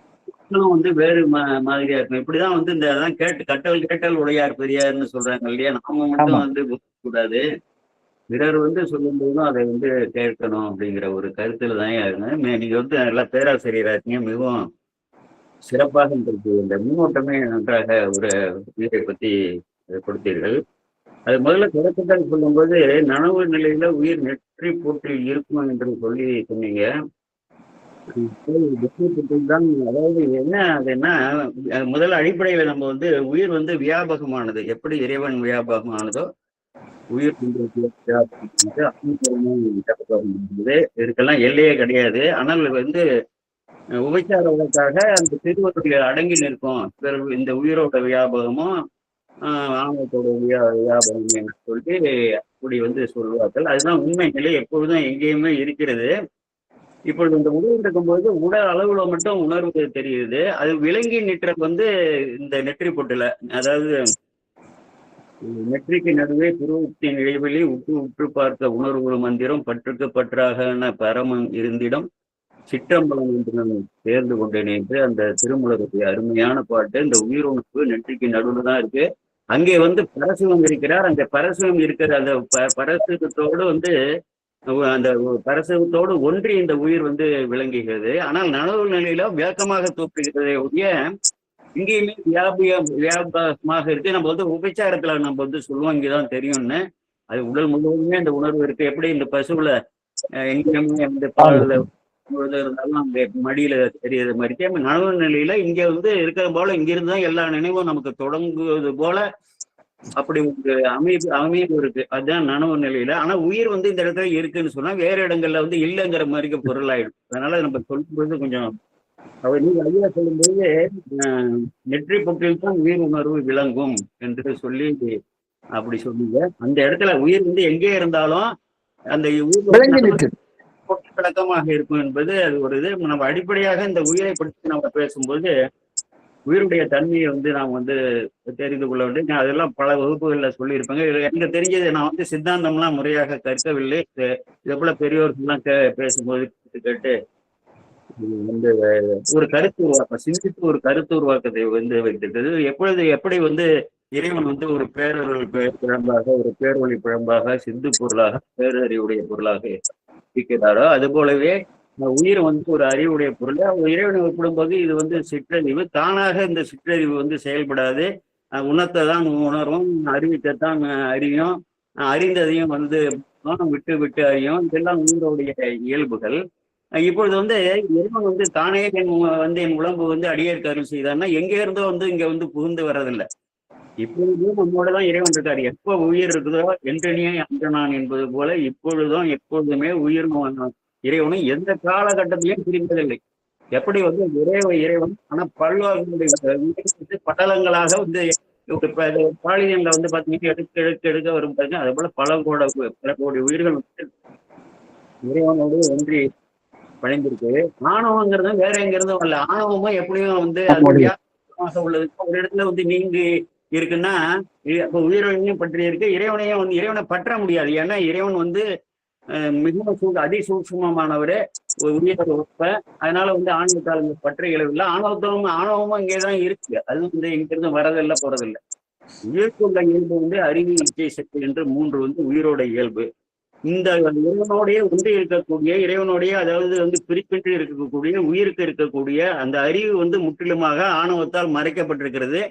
வந்து வேறு மாதிரியா இருக்கும். இப்படிதான் வந்து இந்த அதான் கேட்டல் உடையார் பெரியார்னு சொல்றாங்க இல்லையா? நாம மட்டும் வந்து கூடாது, பிறர் வந்து சொல்லும் போதும் அதை வந்து கேட்கணும் அப்படிங்கிற ஒரு கருத்துல தான் இருங்க. நீங்க வந்து நல்லா பேராசிரியரா இருக்கீங்க, மிகவும் சிறப்பாக இந்த முன்னோட்டமே நன்றாக ஒரு உயிரை பத்தி கொடுத்தீர்கள். அது முதல்ல தொடக்கத்தான் சொல்லும்போது நனவு நிலையில உயிர் நெற்றி போட்டில் இருக்கும் என்று சொல்லி சொன்னீங்க. தான் அதாவது என்ன அதுன்னா, முதல்ல அடிப்படையில நம்ம வந்து உயிர் வந்து வியாபகமானது. எப்படி இறைவன் வியாபகமானதோ உயிர் இதுக்கெல்லாம் எல்லையே கிடையாது. ஆனால் வந்து உபச்சார வழக்காக அந்த திருவருள் அடங்கி நிற்கும். இந்த உயிரோட வியாபகமும் ஆணவத்தோட வியாபகம் என்று சொல்லி அப்படி வந்து சொல்வார்கள். அதுதான் உண்மை நிலை, எப்பொழுதும் எங்கேயுமே இருக்கிறது. இப்பொழுது இந்த உணர்வு இருக்கும்போது உடல் அளவுல மட்டும் உணர்வு தெரியுது. அது விளங்கி நிற்ற வந்து இந்த நெற்றி பொட்டுல, அதாவது நெற்றிக்கு நடுவே புருவத்தின் இடைவெளி உற்று பார்க்க உணர்வு மந்திரம் பற்றுக்கு பற்றாக பரமம் இருந்திடம் சிற்றம்பலம் என்று நான் தேர்ந்து கொண்டேன் என்று அந்த திருமுலகத்துடைய அருமையான பாட்டு. இந்த உயிரோணுக்கு நெற்றிக்கு நடுவில் தான் இருக்கு. அங்கே வந்து பரசிவம் இருக்கிறார். அந்த பரசிவம் இருக்கிற அந்த பரசிவத்தோடு வந்து அந்த பரசிவத்தோடு ஒன்றி இந்த உயிர் வந்து விளங்குகிறது. ஆனால் நனவு நிலையில விளக்கமாக தோற்றுகிறதே ஒழிய இங்கேயுமே வியாபகமாக இருக்கு. நம்ம வந்து உபச்சாரத்துல நம்ம வந்து சொல்லுவோம், இங்கதான் தெரியும்னு. அது உடல் முழுவதுமே இந்த உணர்வு இருக்கு. எப்படி இந்த பசுவுல எங்கேயுமே இந்த பாடல இருந்தாலும் அந்த மடியில தெரியறது மாதிரி நனவு நிலையில இங்க வந்து இருக்கிற போல இங்கிருந்து தான் எல்லா நினைவும் நமக்கு தொடங்குவது போல அப்படி ஒரு அமைப்பு இருக்கு. அதுதான் நனவு நிலையில. ஆனா உயிர் வந்து இந்த இடத்துல இருக்குன்னு சொன்னா வேற இடங்கள்ல வந்து இல்லைங்கிற மாதிரி பொருளாயிடும். அதனால நம்ம சொல்லும்போது கொஞ்சம் அவர் நீங்க ஐயா சொல்லும்போது நெற்றி பொட்டில் தான் உயிர் உணர்வு விளங்கும் என்று சொல்லி அப்படி சொன்னீங்க. அந்த இடத்துல உயிர் வந்து எங்கே இருந்தாலும் அந்த உயிர் விளக்கமாக இருக்கும் என்பது அது ஒரு இது. நம்ம அடிப்படையாக இந்த உயிரை பற்றி நம்ம பேசும்போது உயிருடைய தன்மையை வந்து நாம் வந்து தெரிந்து கொள்ள வேண்டும். நான் அதெல்லாம் பல வகுப்புகள்ல சொல்லியிருப்பாங்க. எனக்கு தெரிஞ்சது நான் வந்து சித்தாந்தம்லாம் முறையாக கற்கவில்லை. இதை போல பெரியோர்கள்லாம் பேசும்போது கேட்டு வந்து ஒரு கருத்து உருவாக்கம் சிந்தித்து ஒரு கருத்து உருவாக்கத்தை வந்து வைத்திருக்கிறது. எப்படி வந்து இறைவன் வந்து ஒரு பேரருள் பிழம்பாக, ஒரு பேரொழி பிழம்பாக, சிந்து பொருளாக, பேரறிவுடைய பொருளாக இருக்கிறாரோ அது போலவே உயிர் வந்து ஒரு அறிவுடைய பொருள். இறைவனை ஒப்பிடும்போது இது வந்து சிற்றறிவு. தானாக இந்த சிற்றறிவு வந்து செயல்படாது. உணர்த்தை தான் உணரும், அறிவித்தான் அறியும், அறிந்ததையும் வந்து விட்டு விட்டு அறியும். இதெல்லாம் உயிரோடைய இயல்புகள். இப்பொழுது வந்து இறைவன் வந்து தானே என் உடம்பு வந்து அடியேற்கு அருள் செய்தார்னா எங்க இருந்தோ வந்து இங்க வந்து புகுந்து வர்றதில்லை. இப்பொழுதும் நம்மோடதான் இறைவன் இருக்காரு. எப்ப உயிர் இருக்குதோ என்றனியே அன்றனான் என்பது போல இப்பொழுதும் எப்பொழுதுமே உயிர் இறைவனும் எந்த காலகட்டத்திலையும் பிரிப்பதில்லை. எப்படி வந்து ஒரே இறைவன் ஆனா பல்வார்களுடைய படலங்களாக வந்து பாலியன்ல வந்து பாத்தீங்கன்னா எடுக்க வரும் பாருங்க. அதே போல பல கோடி உயிர்கள் வந்து இறைவனோடு ஒன்றி படைந்திருக்கு. ஆணவங்கிறது வேற எங்க இருந்தும் வரல. ஆணவமும் எப்படியும் வந்து அது வியாபகமாக உள்ளது. ஒரு இடத்துல வந்து நீங்கி இருக்குன்னா அப்ப உயிரினையும் பற்றி இருக்கு. இறைவனையும் வந்து இறைவனை பற்ற முடியாது. ஏன்னா இறைவன் வந்து மிகவும் அதிசூட்சமானவரு உயிரை ஒப்ப. அதனால வந்து ஆணவத்தால் பற்ற இயலவில்லை. ஆணவமும் இங்கேதான் இருக்கு. அது வந்து இங்கிருந்து வரதில்லை போறதில்லை. உயிர்க்குள்ள இயல்பு வந்து அறிவு இச்சை சக்தி என்று 3 வந்து உயிரோட இயல்பு. இந்த இறைவனோடைய ஒன்றி இருக்கக்கூடிய இறைவனுடைய அதாவது வந்து பிரிப்பின்றி இருக்கக்கூடிய உயிருக்கு இருக்கக்கூடிய அந்த அறிவு வந்து முற்றிலுமாக ஆணவத்தால் மறைக்கப்பட்டிருக்கிறது.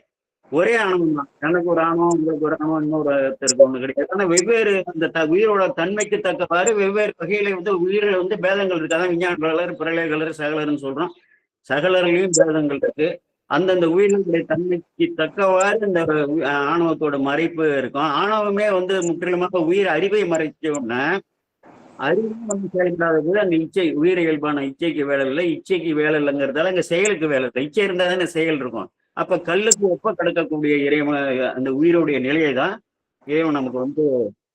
ஒரே ஆணவம் தான். எனக்கு ஒரு ஆணவம், உங்களுக்கு ஒரு ஆணவம், இன்னொருத்தருக்கு ஒண்ணு கிடையாது. ஆனா வெவ்வேறு அந்த உயிரோட தன்மைக்கு தக்கவாறு வெவ்வேறு வகையில வந்து உயிரில் வந்து பேதங்கள் இருக்கு. அதான் விஞ்ஞான கலர், பிரளய கலர், சகலர்னு சொல்றோம். சகலர்லையும் பேதங்கள் இருக்கு. அந்தந்த உயிரினுடைய தன்மைக்கு தக்கவாறு இந்த ஆணவத்தோட மறைப்பு இருக்கும். ஆணவமே வந்து முற்றிலுமாக உயிர் அறிவை மறைச்சோம்னா அறிவு வந்து செயல்படாத போது அந்த இச்சை உயிர் இயல்பான இச்சைக்கு வேலை இல்லை. இச்சைக்கு வேலை இல்லைங்கிறதால அங்க செயலுக்கு வேலை இல்லை. இச்சை இருந்தா தானே செயல் இருக்கும். அப்ப கல்லுக்கு ஒப்ப கிடக்கக்கூடிய இறைவன் அந்த உயிரோடைய நிலையை தான் இறைவன் நமக்கு வந்து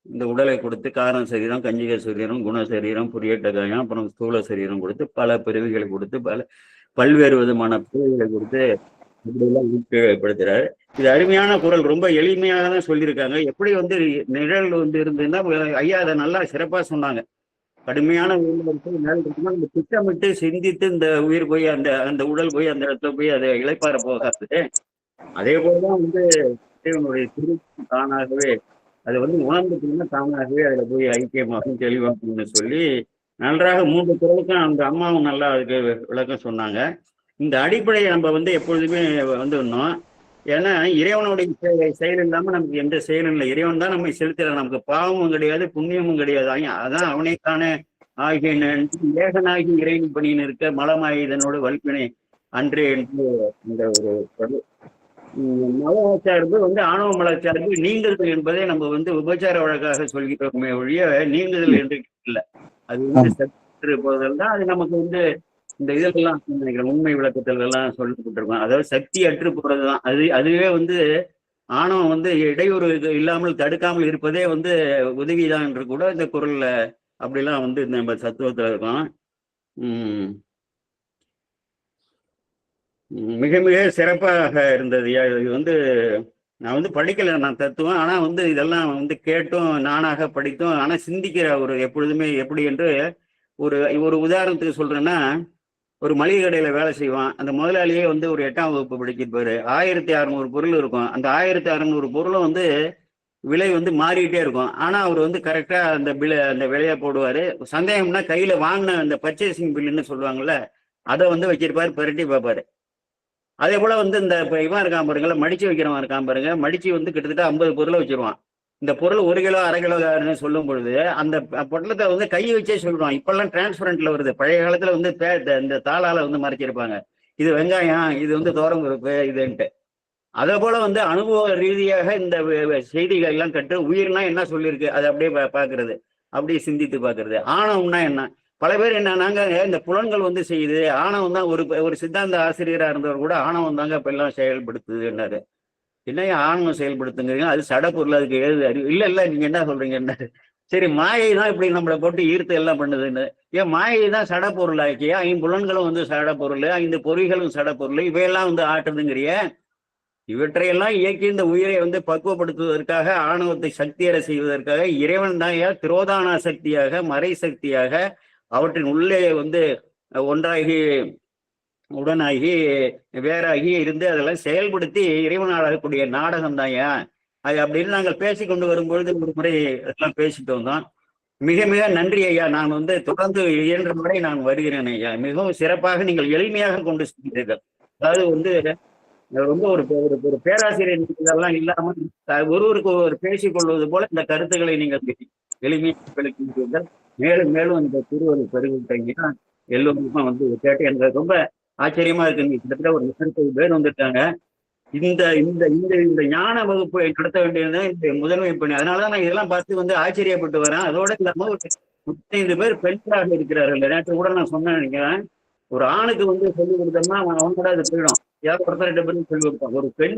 இந்த உடலை கொடுத்து காரண சரீரம், கஞ்சிக சரீரம், குண சரீரம், புரியட்ட காயம், அப்புறம் ஸ்தூல சரீரம் கொடுத்து பல பிறவிகளை கொடுத்து பல்வேறு விதமான பிறவிகளை கொடுத்து இப்படியெல்லாம் ஊக்கப்படுத்துறாரு. இது அருமையான குரல். ரொம்ப எளிமையாக தான் சொல்லியிருக்காங்க. எப்படி வந்து நிழல் வந்து இருந்ததுன்னா ஐயா அதை நல்லா சிறப்பா சொன்னாங்க. கடுமையான நம்ம திட்டமிட்டு சிந்தித்து இந்த உயிர் போய் அந்த உடல் போய் அந்த இடத்துல போய் அதை இளைப்பாற போகாது. அதே போலதான் வந்து இறைவனுடைய திருப்பி தானாகவே அதை வந்து உணர்ந்துட்டீங்கன்னா தானாகவே அதுல போய் ஐக்கியமாகும் தெளிவாகும்னு சொல்லி நன்றாக 3 குரலுக்கும் அந்த அம்மாவும் நல்லா அதுக்கு விளக்கம் சொன்னாங்க. இந்த அடிப்படையை நம்ம வந்து எப்பொழுதுமே வந்துடணும். ஏன்னா இறைவனுடைய செயல் இல்லாம நமக்கு எந்த செயலும் இல்லை. இறைவன் தான் நம்மை செலுத்துறான். நமக்கு பாவமும் கிடையாது, புண்ணியமும் கிடையாது. அதான் அவனைக்கான ஆகிய ஏகனாகி இறைவன் பணியின் இருக்க மலமாய் இதனோடு வலிப்பினை அன்றே என்று இந்த ஒரு மலச்சார்பு வந்து ஆணவ மலச்சார்பு நீங்குதல் என்பதை நம்ம வந்து உபச்சார வழக்காக சொல்கிறோமே ஒழிய நீங்குதல் என்று இல்லை. அது வந்து சற்று போதல் தான். அது நமக்கு வந்து இந்த இதெல்லாம் நினைக்கிறேன் உண்மை விளக்கத்தில் எல்லாம் சொல்லப்பட்டிருக்கோம். அதாவது சக்தி அற்று போறதுதான். அதுவே வந்து ஆணவம் வந்து இடையூறு இல்லாமல் தடுக்காமல் இருப்பதே வந்து உதவிதான் என்று கூட இந்த குரல்ல அப்படிலாம் வந்து நம்ம தத்துவத்துல இருக்கோம். மிக மிக சிறப்பாக இருந்தது. இது வந்து நான் வந்து படிக்கல, நான் தத்துவம். ஆனா வந்து இதெல்லாம் வந்து கேட்டும் நானாக படித்தும் ஆனா சிந்திக்கிற ஒரு எப்பொழுதுமே எப்படி என்று ஒரு உதாரணத்துக்கு சொல்றேன்னா, ஒரு மளிகை கடையில வேலை செய்வான். அந்த முதலாளியே வந்து ஒரு 8ஆம் வகுப்பு படிச்சிருப்பாரு. 1600 பொருள் இருக்கும். அந்த 1600 பொருளும் வந்து விலை வந்து மாறிக்கிட்டே இருக்கும். ஆனா அவர் வந்து கரெக்டா அந்த விலையை போடுவாரு. சந்தேகம்னா கையில வாங்கின அந்த பர்ச்சேசிங் பில்லுன்னு சொல்லுவாங்கல்ல, அதை வந்து வச்சிருப்பாரு, புரட்டி பார்ப்பாரு. அதே போல வந்து இந்த இவன் இருக்கான் பாருங்கள, மடிச்சு வைக்கிறவன் இருக்கான் பாருங்க, மடிச்சு வந்து கிட்டத்தட்ட 50 பொருளை வச்சிருவான். இந்த பொருள் 1 கிலோ 1/2 கிலோ சொல்லும் பொழுது அந்த பொட்டலத்தை வந்து கை வச்சே சொல்லுவான். இப்பெல்லாம் டிரான்ஸ்பரண்ட்ல வருது. பழைய காலத்துல வந்து இந்த தாளால வந்து மறைச்சிருப்பாங்க. இது வெங்காயம், இது வந்து துவரம்பருப்பு இதுன்ட்டு. அதே போல வந்து அனுபவ ரீதியாக இந்த செய்திகள் எல்லாம் கற்று உயிர்னா என்ன சொல்லியிருக்கு அதை அப்படியே பாக்குறது, அப்படியே சிந்தித்து பாக்குறது. ஆணவம்னா என்ன? பல பேர் என்னன்னாங்க இந்த புலன்கள் வந்து செய்யுது, ஆணவம் தான். ஒரு சித்தாந்த ஆசிரியரா இருந்தவர் கூட ஆணவம் தாங்க இப்ப எல்லாம் செயல்படுத்துது என்னாரு. என்னையா ஆணவம் செயல்படுத்துங்கிறீங்க, அது சடப்பொருள், அதுக்கு ஏது அறிவு இல்ல நீங்க என்ன சொல்றீங்க என்ன? சரி, மாயை தான் இப்படி நம்மளை போட்டு ஈர்த்து எல்லாம் பண்ணுதுன்னு. ஏன் மாயை தான் சடப்பொருள் ஆக்கியா? 5 புலன்களும் வந்து சடப்பொருள், 5 பொறிகளும் சடப்பொருள், இவையெல்லாம் வந்து ஆட்டுதுங்கிறிய. இவற்றையெல்லாம் இயக்கி இந்த உயிரை வந்து பக்குவப்படுத்துவதற்காக, ஆணவத்தை சக்தியற செய்வதற்காக இறைவன் தான் திரோதான சக்தியாக, மறை சக்தியாக அவற்றின் உள்ளே வந்து ஒன்றாகி உடனாகி வேறாகி இருந்து அதெல்லாம் செயல்படுத்தி இறைவனாகக்கூடிய நாடகம் தான் அது அப்படின்னு நாங்கள் பேசி கொண்டு வரும்பொழுது ஒரு முறை எல்லாம் பேசிட்டு வந்தோம். மிக மிக நன்றி ஐயா. நான் வந்து தொடர்ந்து இயன்ற முறை நான் வருகிறேன் ஐயா. மிகவும் சிறப்பாக நீங்கள் எளிமையாக கொண்டு சென்றீர்கள். அதாவது வந்து ரொம்ப ஒரு பேராசிரியர் இதெல்லாம் இல்லாமல் ஒருவருக்கு ஒரு பேசிக்கொள்வது போல இந்த கருத்துக்களை நீங்கள் எளிமையாக விளக்கின்றீர்கள். மேலும் மேலும் இந்த திருவள்ளுவர் பெருகிட்டீங்கன்னா எல்லோருக்கும் வந்து கேட்டு எனக்கு ரொம்ப ஆச்சரியமா இருக்கு. கிட்டத்தட்ட ஒரு 30 பேர் வந்திருக்காங்க. இந்த இந்த இந்த இந்த ஞான வகுப்பை நடத்த வேண்டியது இந்த முதன்மை பணி. அதனாலதான் நான் இதெல்லாம் பார்த்து வந்து ஆச்சரியப்பட்டு வரேன். அதோட இல்லாம ஒரு 35 பேர் பெண்களாக இருக்கிறார்கள். நேற்று கூட நான் சொன்னேன், நினைக்கிறேன், ஒரு ஆணுக்கு வந்து சொல்லிக் கொடுத்தோம்னா அவன் கூட அது போயிடும். யாரோ ஒருத்தர் 2 பேரும் சொல்லிக் கொடுப்பான். ஒரு பெண்